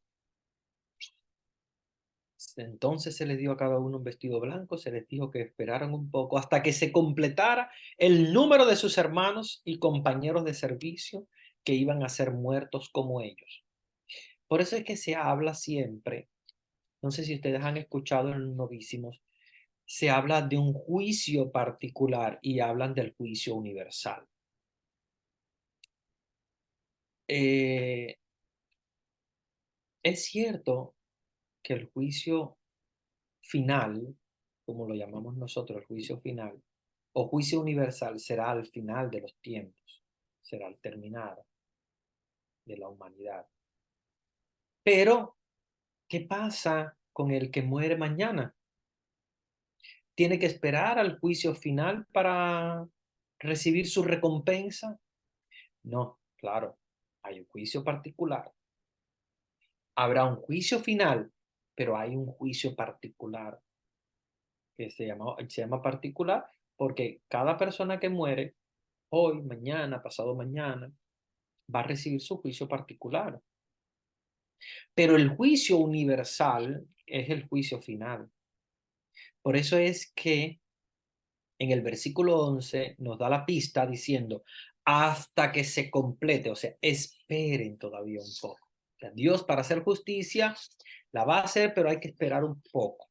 Entonces se les dio a cada uno un vestido blanco, se les dijo que esperaran un poco hasta que se completara el número de sus hermanos y compañeros de servicio que iban a ser muertos como ellos. Por eso es que se habla siempre, no sé si ustedes han escuchado en los novísimos, se habla de un juicio particular y hablan del juicio universal. Eh, es cierto que el juicio final, como lo llamamos nosotros, el juicio final, o juicio universal, será al final de los tiempos, será al terminar de la humanidad. Pero, ¿qué pasa con el que muere mañana? ¿Tiene que esperar al juicio final para recibir su recompensa? No, claro, hay un juicio particular. Habrá un juicio final, pero hay un juicio particular que se llama particular porque cada persona que muere hoy, mañana, pasado mañana, va a recibir su juicio particular. Pero el juicio universal es el juicio final. Por eso es que en el versículo 11 nos da la pista diciendo, hasta que se complete, o sea, esperen todavía un poco. O sea, Dios para hacer justicia la va a hacer, pero hay que esperar un poco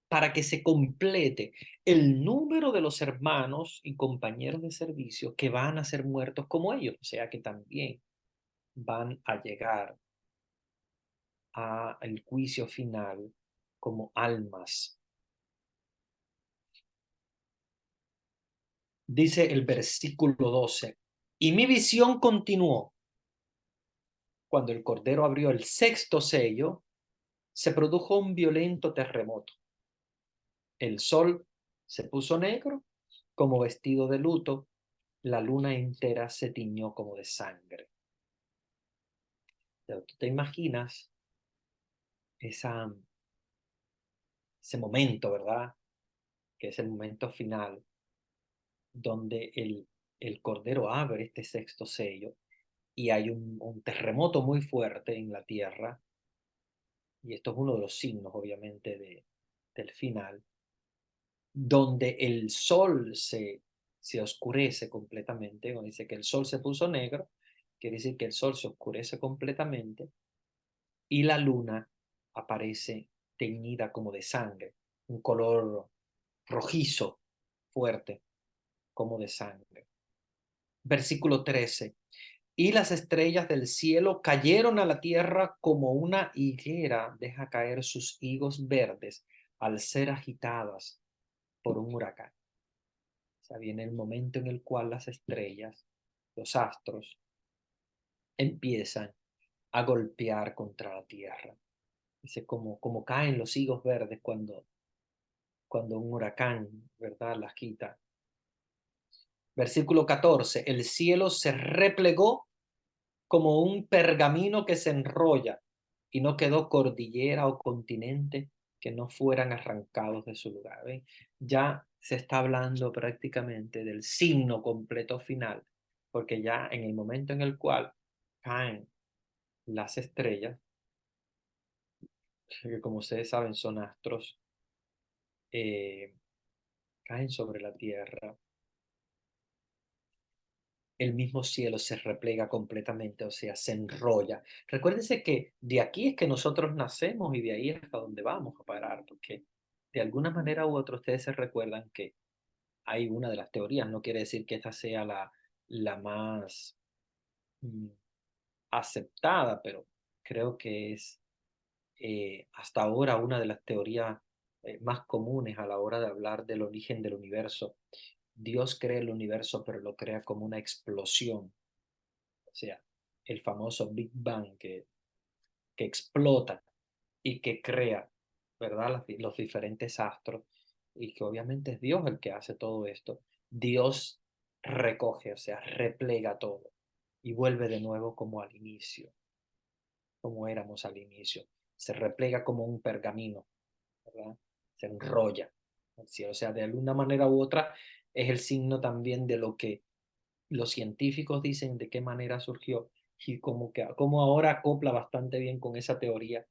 para que se complete el número de los hermanos y compañeros de servicio que van a ser muertos como ellos, o sea que también van a llegar al juicio final como almas. Dice el versículo 12, y mi visión continuó. Cuando el Cordero abrió el sexto sello, se produjo un violento terremoto. El sol se puso negro como vestido de luto, la luna entera se tiñó como de sangre. Pero tú te imaginas esa, ese momento, ¿verdad? Que es el momento final, donde el Cordero abre este sexto sello y hay un terremoto muy fuerte en la tierra, y esto es uno de los signos, obviamente, del final, donde el sol se oscurece completamente. Cuando dice que el sol se puso negro, quiere decir que el sol se oscurece completamente y la luna aparece teñida como de sangre, un color rojizo, fuerte, como de sangre. Versículo 13. Y las estrellas del cielo cayeron a la tierra como una higuera deja caer sus higos verdes al ser agitadas por un huracán. O sea, viene el momento en el cual las estrellas, los astros, empiezan a golpear contra la tierra. Dice, como caen los higos verdes cuando un huracán, ¿verdad?, las quita. Versículo 14, el cielo se replegó como un pergamino que se enrolla y no quedó cordillera o continente que no fueran arrancados de su lugar. ¿Ven? Ya se está hablando prácticamente del signo completo final, porque ya en el momento en el cual caen las estrellas, que como ustedes saben son astros, eh, caen sobre la tierra, el mismo cielo se replega completamente, o sea, se enrolla. Recuérdense que de aquí es que nosotros nacemos y de ahí es hasta donde vamos a parar, porque de alguna manera u otra ustedes se recuerdan que hay una de las teorías, no quiere decir que esta sea la más mm, aceptada, pero creo que es hasta ahora una de las teorías más comunes a la hora de hablar del origen del universo. Dios crea el universo, pero lo crea como una explosión, o sea, el famoso Big Bang que explota y que crea, ¿verdad? Los diferentes astros, y que obviamente es Dios el que hace todo esto. Dios recoge, o sea, replega todo y vuelve de nuevo como al inicio, como éramos al inicio. Se replega como un pergamino, ¿verdad? Se enrolla. O sea, de alguna manera u otra es el signo también de lo que los científicos dicen de qué manera surgió, y como ahora acopla bastante bien con esa teoría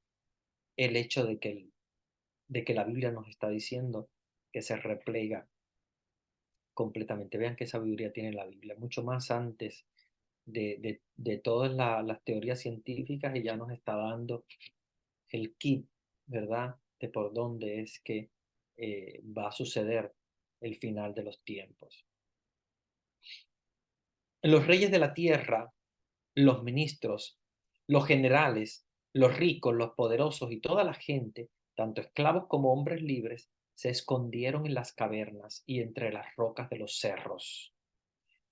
el hecho de que la Biblia nos está diciendo que se replega completamente. Vean qué sabiduría tiene la Biblia, mucho más antes de todas las teorías científicas, y ya nos está dando el kit, ¿verdad? De por dónde es que va a suceder el final de los tiempos. Los reyes de la tierra, los ministros, los generales, los ricos, los poderosos y toda la gente, tanto esclavos como hombres libres, se escondieron en las cavernas y entre las rocas de los cerros.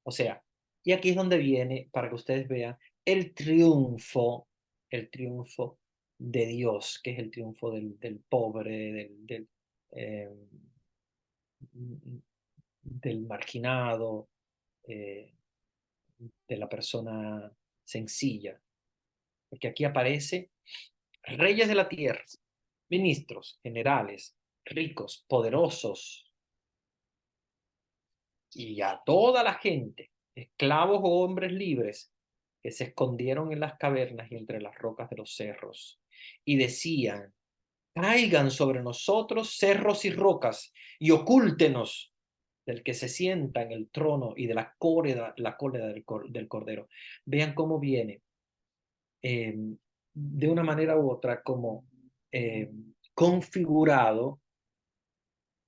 O sea, y aquí es donde viene, para que ustedes vean, el triunfo de Dios, que es el triunfo del pobre, eh, del marginado, eh, de la persona sencilla. Porque aquí aparece reyes de la tierra, ministros, generales, ricos, poderosos, y a toda la gente, esclavos o hombres libres, que se escondieron en las cavernas y entre las rocas de los cerros, y decían: caigan sobre nosotros cerros y rocas, y ocúltenos del que se sienta en el trono y de la cólera del Cordero. Vean cómo viene, de una manera u otra, como configurado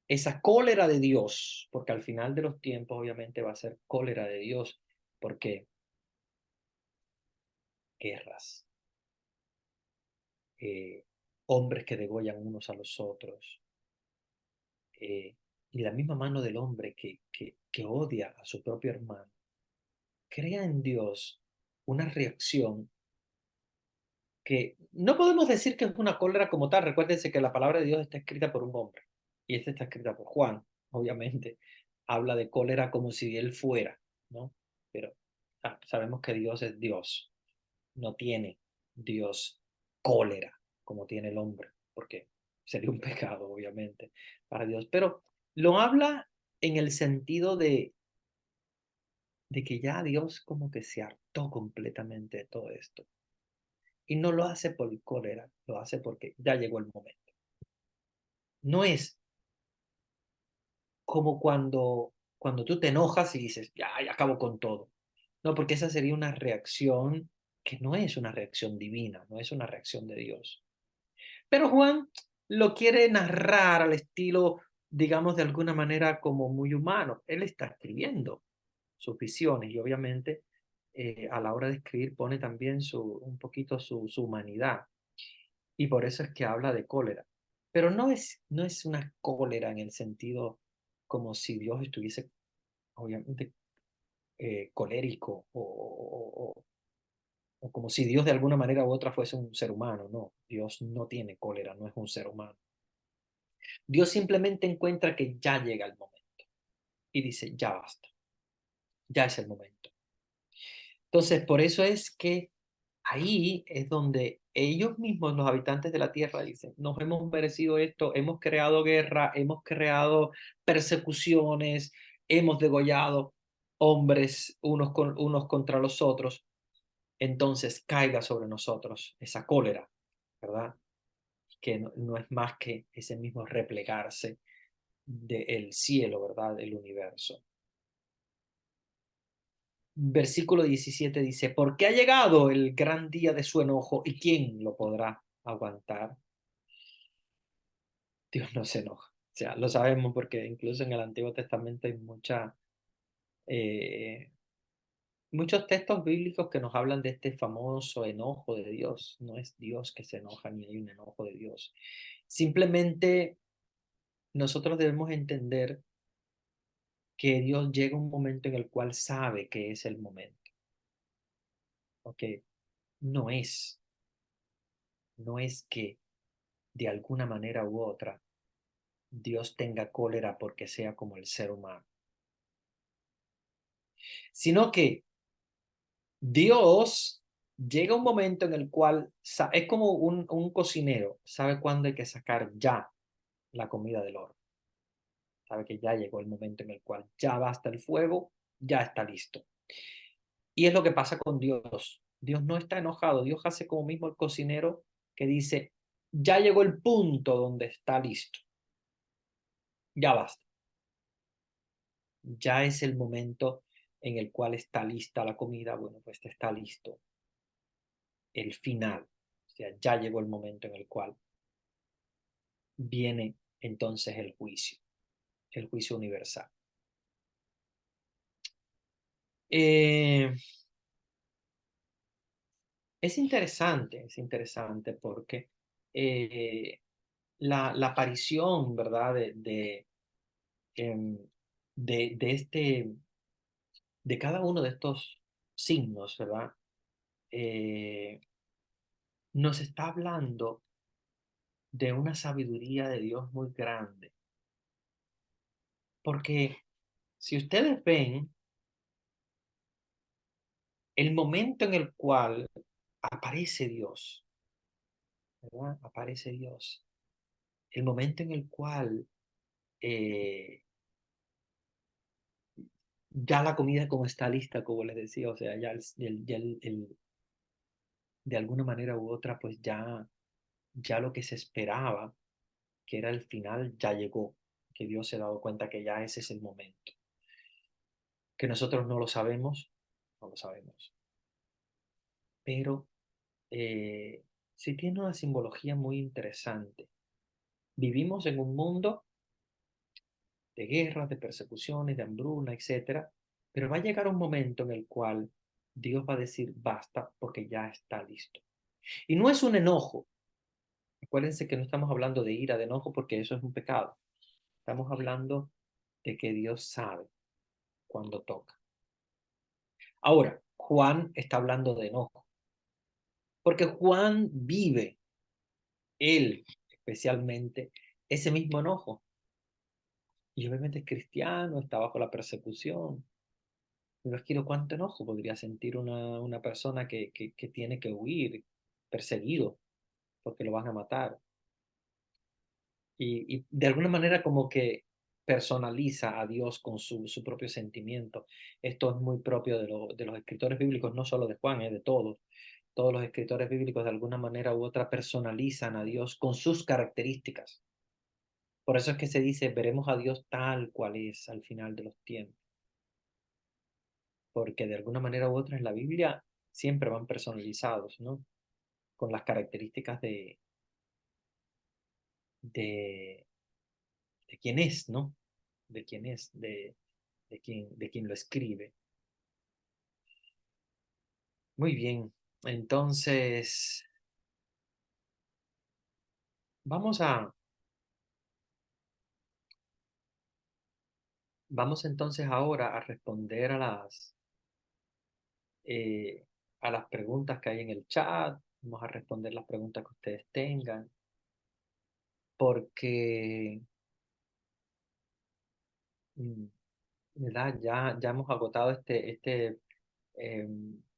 esa cólera de Dios, porque al final de los tiempos obviamente va a ser cólera de Dios, porque guerras, eh, hombres que degollan unos a los otros, eh, y la misma mano del hombre que odia a su propio hermano, crea en Dios una reacción que no podemos decir que es una cólera como tal. Recuérdense que la palabra de Dios está escrita por un hombre y esta está escrita por Juan, obviamente. Habla de cólera como si él fuera, ¿no? Pero sabemos que Dios es Dios, no tiene Dios cólera como tiene el hombre, porque sería un pecado, obviamente, para Dios. Pero lo habla en el sentido de que ya Dios como que se hartó completamente de todo esto. Y no lo hace por cólera, lo hace porque ya llegó el momento. No es como cuando tú te enojas y dices, ya acabo con todo. No, porque esa sería una reacción que no es una reacción divina, no es una reacción de Dios. Pero Juan lo quiere narrar al estilo, digamos, de alguna manera como muy humano. Él está escribiendo sus visiones y obviamente a la hora de escribir pone también un poquito su humanidad. Y por eso es que habla de cólera. Pero no es una cólera en el sentido como si Dios estuviese, obviamente, colérico o como si Dios de alguna manera u otra fuese un ser humano. No, Dios no tiene cólera, no es un ser humano. Dios simplemente encuentra que ya llega el momento y dice, ya basta, ya es el momento. Entonces, por eso es que ahí es donde ellos mismos, los habitantes de la tierra, dicen, nos hemos merecido esto, hemos creado guerra, hemos creado persecuciones, hemos degollado hombres unos contra los otros, entonces caiga sobre nosotros esa cólera, ¿verdad? Que no es más que ese mismo replegarse del cielo, ¿verdad? Del universo. Versículo 17 dice, porque ha llegado el gran día de su enojo y quién lo podrá aguantar. Dios no se enoja. O sea, lo sabemos porque incluso en el Antiguo Testamento hay eh, muchos textos bíblicos que nos hablan de este famoso enojo de Dios. No es Dios que se enoja ni hay un enojo de Dios. Simplemente nosotros debemos entender que Dios llega un momento en el cual sabe que es el momento. ¿Ok? No es, no es que de alguna manera u otra Dios tenga cólera porque sea como el ser humano, sino que Dios llega un momento en el cual es como un cocinero, sabe cuándo hay que sacar ya la comida del horno, sabe que ya llegó el momento en el cual ya basta el fuego, ya está listo. Y es lo que pasa con Dios. Dios no está enojado, Dios hace como mismo el cocinero que dice, ya llegó el punto donde está listo, ya basta, ya es el momento en el cual está lista la comida, bueno, pues está listo el final, o sea, ya llegó el momento en el cual viene entonces el juicio universal. Eh, es interesante porque eh, la aparición, ¿verdad? Em, de de cada uno de estos signos, ¿verdad? Eh, nos está hablando de una sabiduría de Dios muy grande. Porque si ustedes ven el momento en el cual aparece Dios, ¿verdad? Aparece Dios. El momento en el cual eh, ya la comida como está lista, como les decía, o sea, ya, de alguna manera u otra, pues ya lo que se esperaba, que era el final, ya llegó, que Dios se ha dado cuenta que ya ese es el momento. Que nosotros no lo sabemos, no lo sabemos, pero sí tiene una simbología muy interesante. Vivimos en un mundo de guerras, de persecuciones, de hambruna, etcétera, pero va a llegar un momento en el cual Dios va a decir basta porque ya está listo. Y no es un enojo. Acuérdense que no estamos hablando de ira, de enojo, porque eso es un pecado. Estamos hablando de que Dios sabe cuándo toca. Ahora, Juan está hablando de enojo, porque Juan vive, él especialmente, ese mismo enojo. Y obviamente es cristiano, está bajo la persecución. Me imagino cuánto enojo podría sentir una persona que tiene que huir, perseguido, porque lo van a matar. Y de alguna manera como que personaliza a Dios con su propio sentimiento. Esto es muy propio de los escritores bíblicos, no solo de Juan, de todos. Todos los escritores bíblicos de alguna manera u otra personalizan a Dios con sus características. Por eso es que se dice, veremos a Dios tal cual es al final de los tiempos. Porque de alguna manera u otra en la Biblia siempre van personalizados, ¿no? Con las características de, de quién es, ¿no? De quién es, de quien lo escribe. Muy bien, entonces vamos a, vamos entonces ahora a responder eh, a las preguntas que hay en el chat. Vamos a responder las preguntas que ustedes tengan, porque mm, ¿verdad? Ya hemos agotado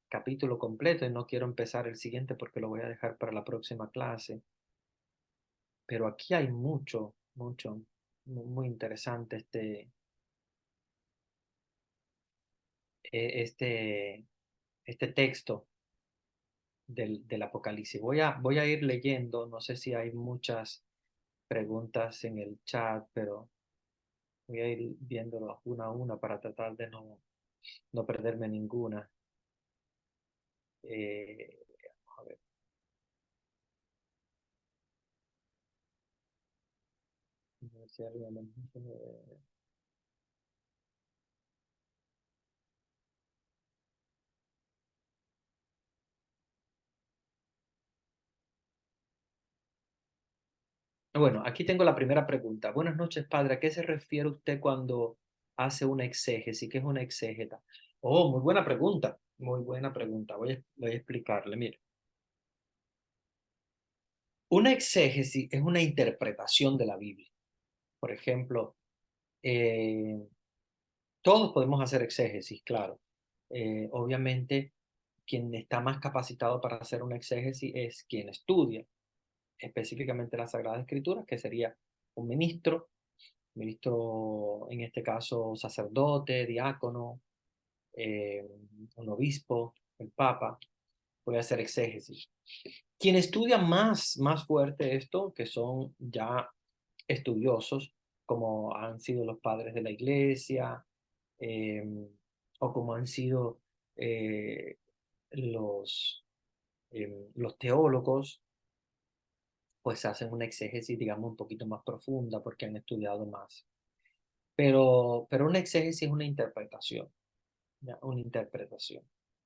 capítulo completo y no quiero empezar el siguiente porque lo voy a dejar para la próxima clase. Pero aquí hay mucho, muy interesante este, este texto del Apocalipsis. Voy a ir leyendo, no sé si hay muchas preguntas en el chat, pero voy a ir viéndolo una a una para tratar de no perderme ninguna. Vamos a ver. A ver si alguien Bueno, aquí tengo la primera pregunta. Buenas noches, padre. ¿A qué se refiere usted cuando hace una exégesis? ¿Qué es una exégeta? Oh, muy buena pregunta. Muy buena pregunta. Voy a explicarle. Mire, una exégesis es una interpretación de la Biblia. Por ejemplo, eh, todos podemos hacer exégesis, claro. Obviamente, quien está más capacitado para hacer una exégesis es quien estudia específicamente la Sagrada Escritura, que sería un ministro en este caso sacerdote, diácono, eh, un obispo, el papa, puede hacer exégesis. Quien estudia más fuerte esto, que son ya estudiosos, como han sido los padres de la iglesia, eh, o como han sido eh, los, los teólogos, pues hacen una exégesis, digamos, un poquito más profunda porque han estudiado más. Pero una exégesis es una interpretación, ¿ya? Una interpretación.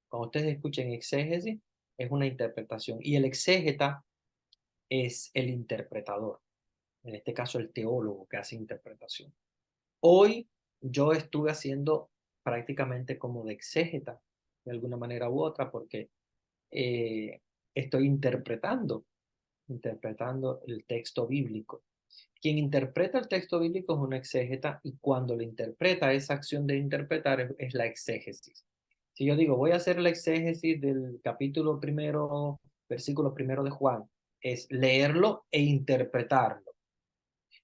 Cuando ustedes escuchen exégesis, es una interpretación. Y el exégeta es el interpretador, en este caso el teólogo que hace interpretación. Hoy yo estuve haciendo prácticamente como de exégeta, de alguna manera u otra, porque estoy interpretando el texto bíblico. Quien interpreta el texto bíblico es un exégeta y cuando lo interpreta, esa acción de interpretar es la exégesis. Si yo digo, voy a hacer la exégesis del capítulo primero, versículo primero de Juan, es leerlo e interpretarlo.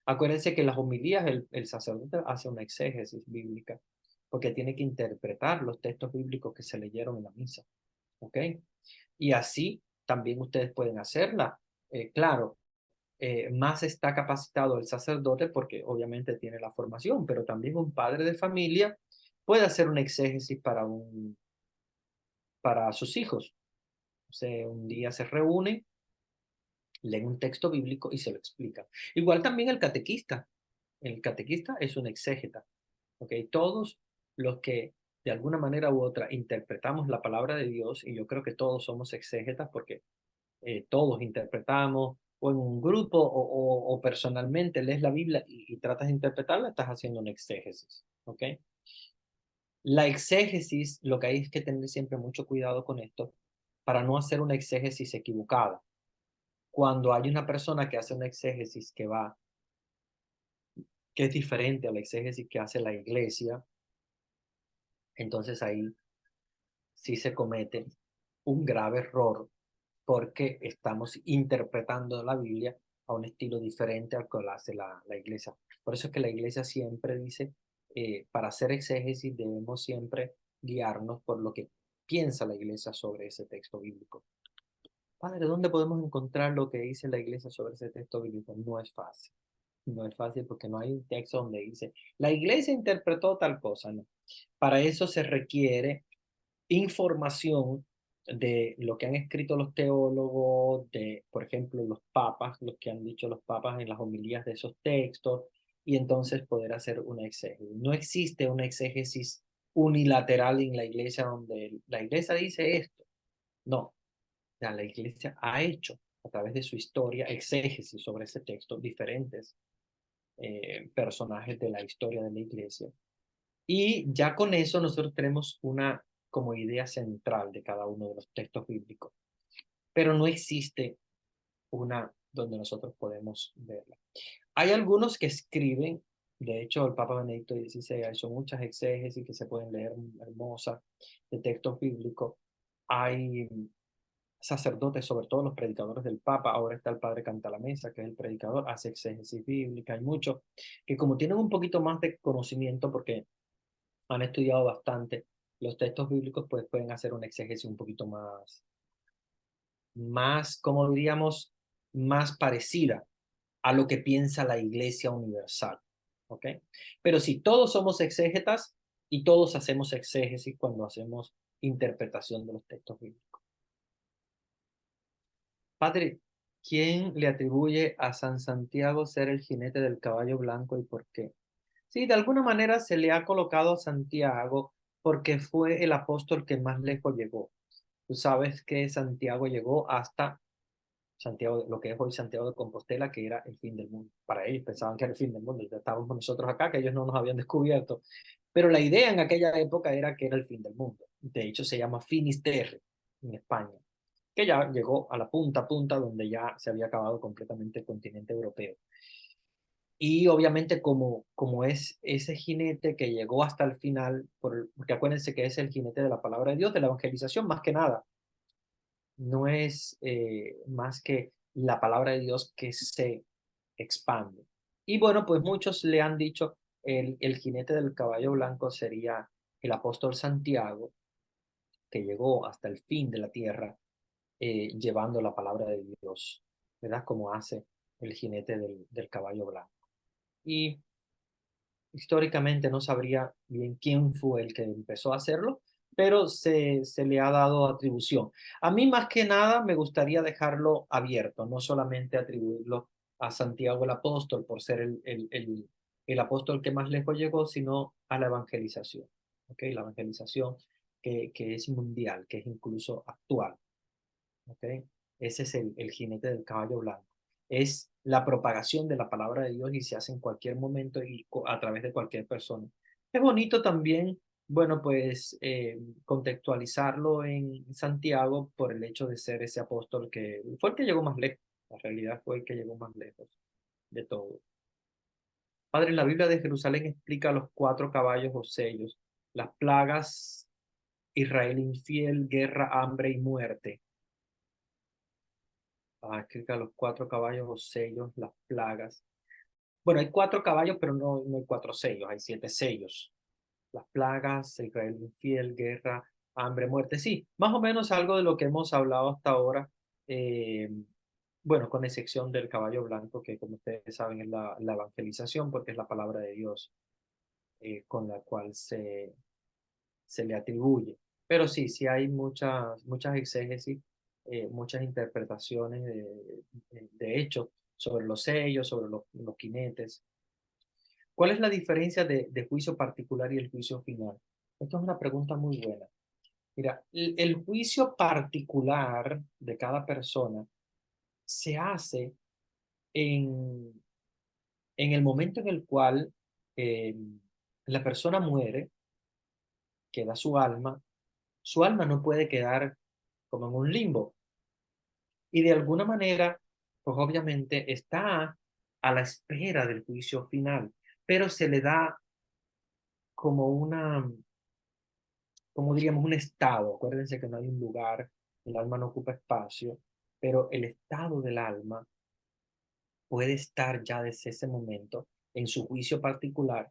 Acuérdense que en las homilías el sacerdote hace una exégesis bíblica. porque tiene que interpretar los textos bíblicos que se leyeron en la misa. ¿Ok? Y así también ustedes pueden hacerla. Claro, más está capacitado el sacerdote porque obviamente tiene la formación, pero también un padre de familia puede hacer un exégesis para sus hijos. O sea, un día se reúnen, leen un texto bíblico y se lo explican. Igual también el catequista. El catequista es un exégeta. ¿Ok? Todos los que de alguna manera u otra interpretamos la palabra de Dios, y yo creo que todos somos exégetas porque todos interpretamos, o en un grupo o personalmente lees la Biblia y tratas de interpretarla, estás haciendo un exégesis. ¿Ok? La exégesis, lo que hay es que tener siempre mucho cuidado con esto para no hacer una exégesis equivocada. Cuando hay una persona que hace una exégesis que es diferente a la exégesis que hace la iglesia, entonces ahí sí se comete un grave error porque estamos interpretando la Biblia a un estilo diferente al que lo hace la iglesia. Por eso es que la iglesia siempre dice, para hacer exégesis debemos siempre guiarnos por lo que piensa la iglesia sobre ese texto bíblico. Padre, ¿dónde podemos encontrar lo que dice la iglesia sobre ese texto bíblico? No es fácil. No es fácil porque no hay un texto donde dice, la iglesia interpretó tal cosa, no. Para eso se requiere información de lo que han escrito los teólogos, de, por ejemplo, los papas, los que han dicho los papas en las homilías de esos textos, y entonces poder hacer una exégesis. No existe una exégesis unilateral en la iglesia donde la iglesia dice esto. No, o sea, la iglesia ha hecho a través de su historia exégesis sobre ese texto diferentes personajes de la historia de la iglesia. Y ya con eso nosotros tenemos una como idea central de cada uno de los textos bíblicos, pero no existe una donde nosotros podemos verla. Hay algunos que escriben, de hecho el Papa Benedicto XVI ha hecho muchas exégesis que se pueden leer hermosas de textos bíblicos. Hay sacerdotes, sobre todo los predicadores del Papa, ahora está el Padre Cantalamessa, que es el predicador, hace exégesis bíblica, hay muchos que como tienen un poquito más de conocimiento, porque han estudiado bastante los textos bíblicos, pues pueden hacer una exégesis un poquito más, como diríamos, más parecida a lo que piensa la Iglesia Universal. ¿Ok? Pero si todos somos exégetas y todos hacemos exégesis cuando hacemos interpretación de los textos bíblicos. Padre, ¿quién le atribuye a San Santiago ser el jinete del caballo blanco y por qué? Sí, de alguna manera se le ha colocado a Santiago porque fue el apóstol que más lejos llegó. Tú sabes que Santiago llegó hasta Santiago, lo que es hoy Santiago de Compostela, que era el fin del mundo. Para ellos pensaban que era el fin del mundo, ya estábamos nosotros acá, que ellos no nos habían descubierto. Pero la idea en aquella época era que era el fin del mundo. De hecho, se llama Finisterre en España, que ya llegó a la punta, donde ya se había acabado completamente el continente europeo. Y obviamente como es ese jinete que llegó hasta el final, porque acuérdense que es el jinete de la palabra de Dios, de la evangelización, más que nada, no es más que la palabra de Dios que se expande. Y bueno, pues muchos le han dicho el jinete del caballo blanco sería el apóstol Santiago, que llegó hasta el fin de la tierra llevando la palabra de Dios, ¿verdad? Como hace el jinete del caballo blanco. Y históricamente no sabría bien quién fue el que empezó a hacerlo, pero se le ha dado atribución. A mí más que nada me gustaría dejarlo abierto, no solamente atribuirlo a Santiago el apóstol por ser el apóstol que más lejos llegó, sino a la evangelización. ¿Okay? La evangelización que es mundial, que es incluso actual. ¿Okay? Ese es el jinete del caballo blanco. Es la propagación de la palabra de Dios y se hace en cualquier momento y a través de cualquier persona. Es bonito también, bueno, pues contextualizarlo en Santiago por el hecho de ser ese apóstol que fue el que llegó más lejos. La realidad fue el que llegó más lejos de todo. Padre, en la Biblia de Jerusalén explica los 4 caballos o sellos, las plagas, Israel infiel, guerra, hambre y muerte. Explica los 4 caballos o sellos, las plagas. Bueno, hay 4 caballos, pero no hay 4 sellos, hay 7 sellos. las plagas, Israel infiel, guerra, hambre, muerte. Sí, más o menos algo de lo que hemos hablado hasta ahora. eh, bueno, con excepción del caballo blanco, que como ustedes saben es la evangelización, porque es la palabra de Dios con la cual se le atribuye. Pero sí, sí hay muchas exégesis, muchas interpretaciones de hecho sobre los sellos, sobre los jinetes. ¿Cuál es la diferencia de juicio particular y el juicio final? Esto es una pregunta muy buena. Mira, el juicio particular de cada persona se hace en, en el momento en el cual eh, la persona muere, queda su alma no puede quedar como en un limbo. Y de alguna manera, pues obviamente está a la espera del juicio final, pero se le da como como diríamos, un estado. Acuérdense que no hay un lugar, el alma no ocupa espacio, pero el estado del alma puede estar ya desde ese momento en su juicio particular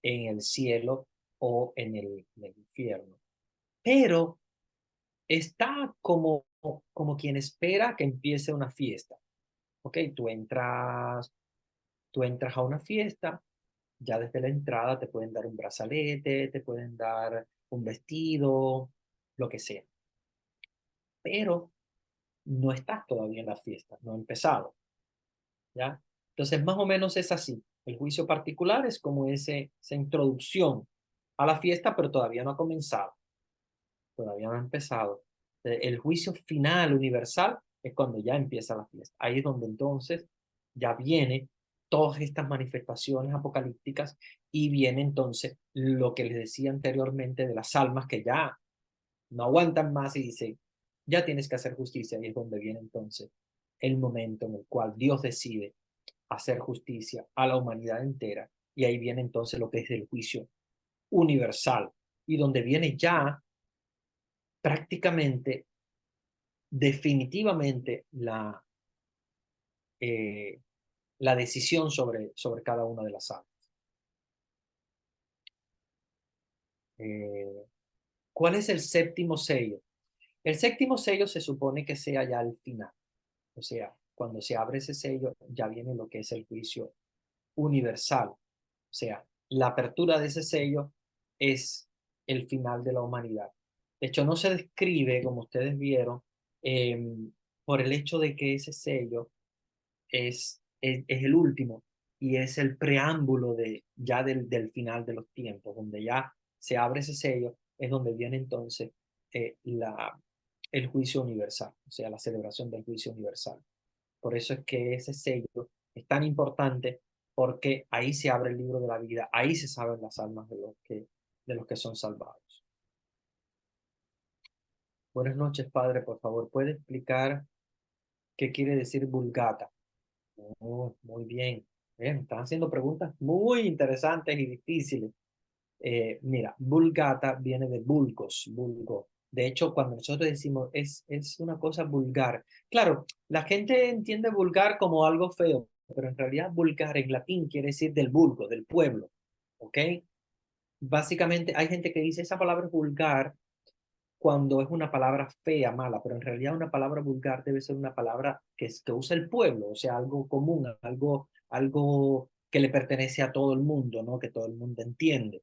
en el cielo o en el infierno. Pero está como quien espera que empiece una fiesta. Ok, tú entras a una fiesta, ya desde la entrada te pueden dar un brazalete, te pueden dar un vestido, lo que sea. Pero no estás todavía en la fiesta, no ha empezado, ¿ya? Entonces, más o menos es así. El juicio particular es como esa introducción a la fiesta, pero todavía no ha comenzado, todavía no ha empezado. El juicio final universal es cuando ya empieza la fiesta. Ahí es donde entonces ya viene todas estas manifestaciones apocalípticas y viene entonces lo que les decía anteriormente de las almas que ya no aguantan más y dicen, ya tienes que hacer justicia. Y es donde viene entonces el momento en el cual Dios decide hacer justicia a la humanidad entera. Y ahí viene entonces lo que es el juicio universal y donde viene ya prácticamente, definitivamente eh, la decisión sobre cada una de las almas. Eh, ¿Cuál es el séptimo sello? El séptimo sello se supone que sea ya el final. O sea, cuando se abre ese sello, ya viene lo que es el juicio universal. O sea, la apertura de ese sello es el final de la humanidad. De hecho, no se describe, como ustedes vieron, eh, por el hecho de que ese sello es el último y es el preámbulo ya del final de los tiempos, donde ya se abre ese sello, es donde viene entonces el juicio universal, o sea, la celebración del juicio universal. Por eso es que ese sello es tan importante porque ahí se abre el libro de la vida, ahí se saben las almas de los que son salvados. Buenas noches, padre, por favor, ¿puede explicar qué quiere decir vulgata? Oh, muy bien. Bien, están haciendo preguntas muy interesantes y difíciles. Mira, vulgata viene de vulgos, vulgo. De hecho, cuando nosotros decimos es una cosa vulgar, claro, la gente entiende vulgar como algo feo, pero en realidad vulgar en latín quiere decir del vulgo, del pueblo, ¿ok? Básicamente hay gente que dice esa palabra es vulgar cuando es una palabra fea, mala, pero en realidad una palabra vulgar debe ser una palabra que usa el pueblo, o sea, algo común, algo que le pertenece a todo el mundo, ¿no? Que todo el mundo entiende.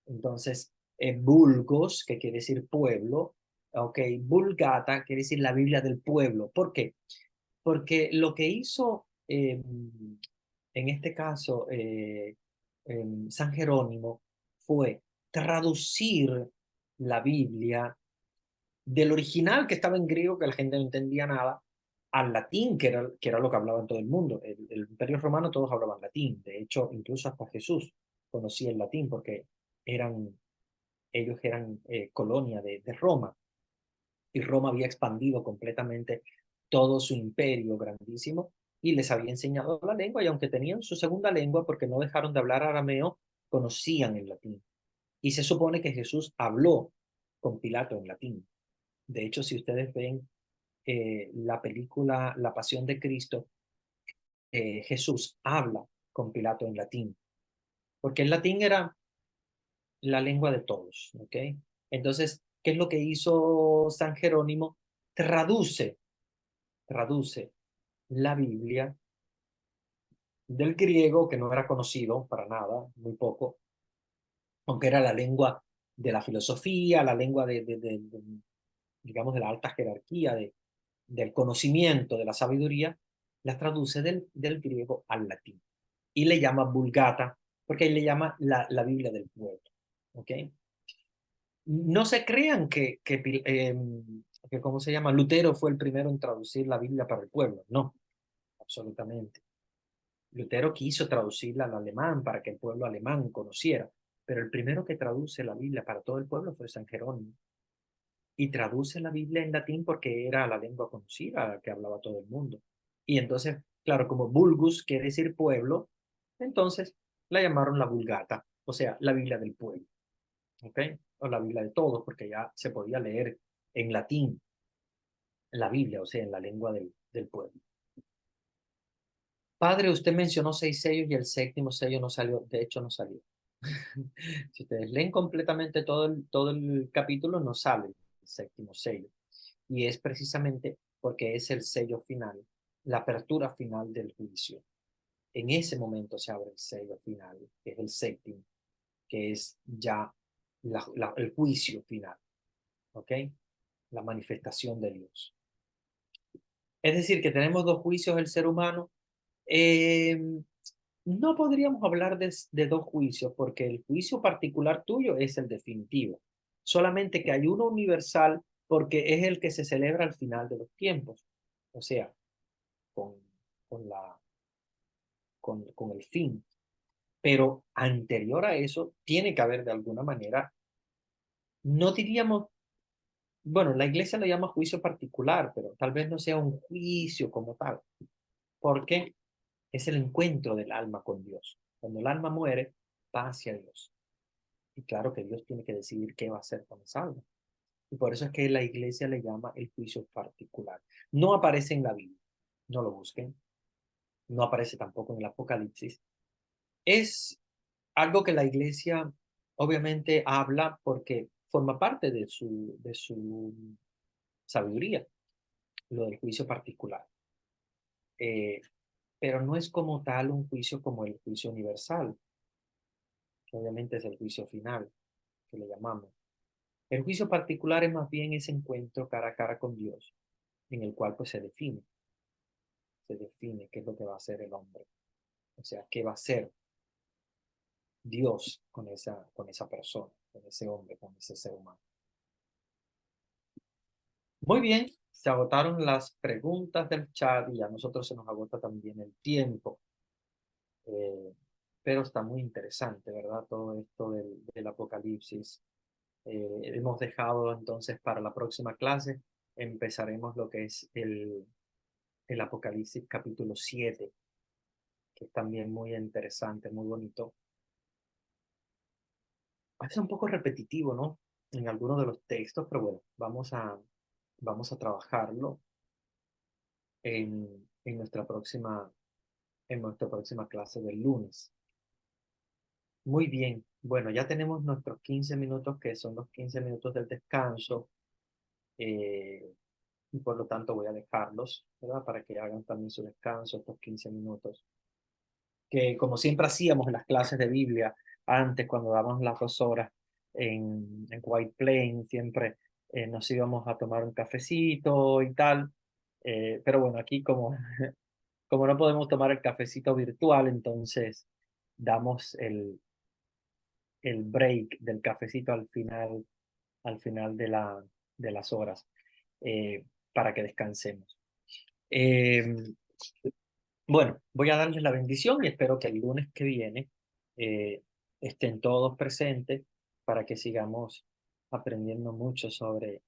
Entonces, vulgos, que quiere decir pueblo, ok, vulgata quiere decir la Biblia del pueblo. ¿Por qué? Porque lo que hizo, en este caso, San Jerónimo fue traducir la Biblia del original que estaba en griego, que la gente no entendía nada, al latín, que era lo que hablaban todo el mundo. El Imperio Romano todos hablaban latín. De hecho, incluso hasta Jesús conocía el latín porque ellos eran colonia de Roma y Roma había expandido completamente todo su imperio grandísimo y les había enseñado la lengua y aunque tenían su segunda lengua porque no dejaron de hablar arameo, conocían el latín. Y se supone que Jesús habló con Pilato en latín. De hecho, si ustedes ven la película La Pasión de Cristo, Jesús habla con Pilato en latín, porque el latín era la lengua de todos, ¿ok? Entonces, ¿qué es lo que hizo San Jerónimo? Traduce, traduce la Biblia del griego, que no era conocido para nada, muy poco, aunque era la lengua de la filosofía, la lengua digamos, de la alta jerarquía, del conocimiento, de la sabiduría, la traduce del griego al latín y le llama Vulgata, porque él le llama la Biblia del pueblo. ¿Ok? No se crean que, ¿cómo se llama? Lutero fue el primero en traducir la Biblia para el pueblo. No, absolutamente. Lutero quiso traducirla al alemán para que el pueblo alemán conociera, pero el primero que traduce la Biblia para todo el pueblo fue San Jerónimo. Y traduce la Biblia en latín porque era la lengua conocida que hablaba todo el mundo. Y entonces, claro, como vulgus quiere decir pueblo, entonces la llamaron la Vulgata, o sea, la Biblia del pueblo, ¿ok? O la Biblia de todos, porque ya se podía leer en latín la Biblia, o sea, en la lengua del pueblo. Padre, usted mencionó 6 sellos y el séptimo sello no salió, de hecho no salió. Si ustedes leen completamente todo el capítulo, no sale el séptimo sello. Y es precisamente porque es el sello final, la apertura final del juicio. En ese momento se abre el sello final, que es el séptimo, que es ya el juicio final, ¿ok? La manifestación de Dios. Es decir, que tenemos dos juicios el ser humano. Eh, no podríamos hablar de dos juicios porque el juicio particular tuyo es el definitivo. Solamente que hay uno universal porque es el que se celebra al final de los tiempos. O sea, con, con, la, con el fin. Pero anterior a eso, tiene que haber de alguna manera, no diríamos, bueno, la iglesia lo llama juicio particular, pero tal vez no sea un juicio como tal, porque es el encuentro del alma con Dios. Cuando el alma muere, va hacia Dios. Y claro que Dios tiene que decidir qué va a hacer con esa alma. Y por eso es que la iglesia le llama el juicio particular. No aparece en la Biblia, no lo busquen, no aparece tampoco en el Apocalipsis. Es algo que la iglesia obviamente habla porque forma parte de su sabiduría, lo del juicio particular. Eh, pero no es como tal un juicio como el juicio universal, que obviamente es el juicio final, que le llamamos. El juicio particular es más bien ese encuentro cara a cara con Dios, en el cual pues se define qué es lo que va a hacer el hombre, o sea, qué va a hacer Dios con esa persona, con ese hombre, con ese ser humano. Muy bien, se agotaron las preguntas del chat y a nosotros se nos agota también el tiempo. Eh, pero está muy interesante, ¿verdad? Todo esto del Apocalipsis. Hemos dejado entonces para la próxima clase, empezaremos lo que es el Apocalipsis capítulo 7, que es también muy interesante, muy bonito. Es un poco repetitivo, ¿no? En algunos de los textos, pero bueno, vamos a trabajarlo en nuestra próxima clase del lunes. Muy bien. Bueno, ya tenemos nuestros 15 minutos, que son los 15 minutos del descanso, eh, y por lo tanto voy a dejarlos, ¿verdad? Para que hagan también su descanso, estos 15 minutos, que como siempre hacíamos en las clases de Biblia, antes cuando dábamos las 2 horas en White Plains, siempre nos íbamos a tomar un cafecito y tal. Pero bueno, aquí como no podemos tomar el cafecito virtual, entonces damos el break del cafecito al final de las horas, para que descansemos. Eh, bueno, voy a darles la bendición y espero que el lunes que viene eh, estén todos presentes para que sigamos aprendiendo mucho sobre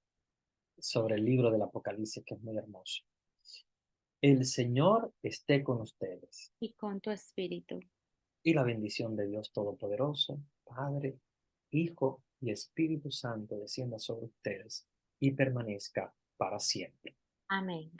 el libro del Apocalipsis, que es muy hermoso. El Señor esté con ustedes y con tu espíritu. y la bendición de Dios Todopoderoso, Padre, Hijo y Espíritu Santo descienda sobre ustedes y permanezca para siempre. Amén.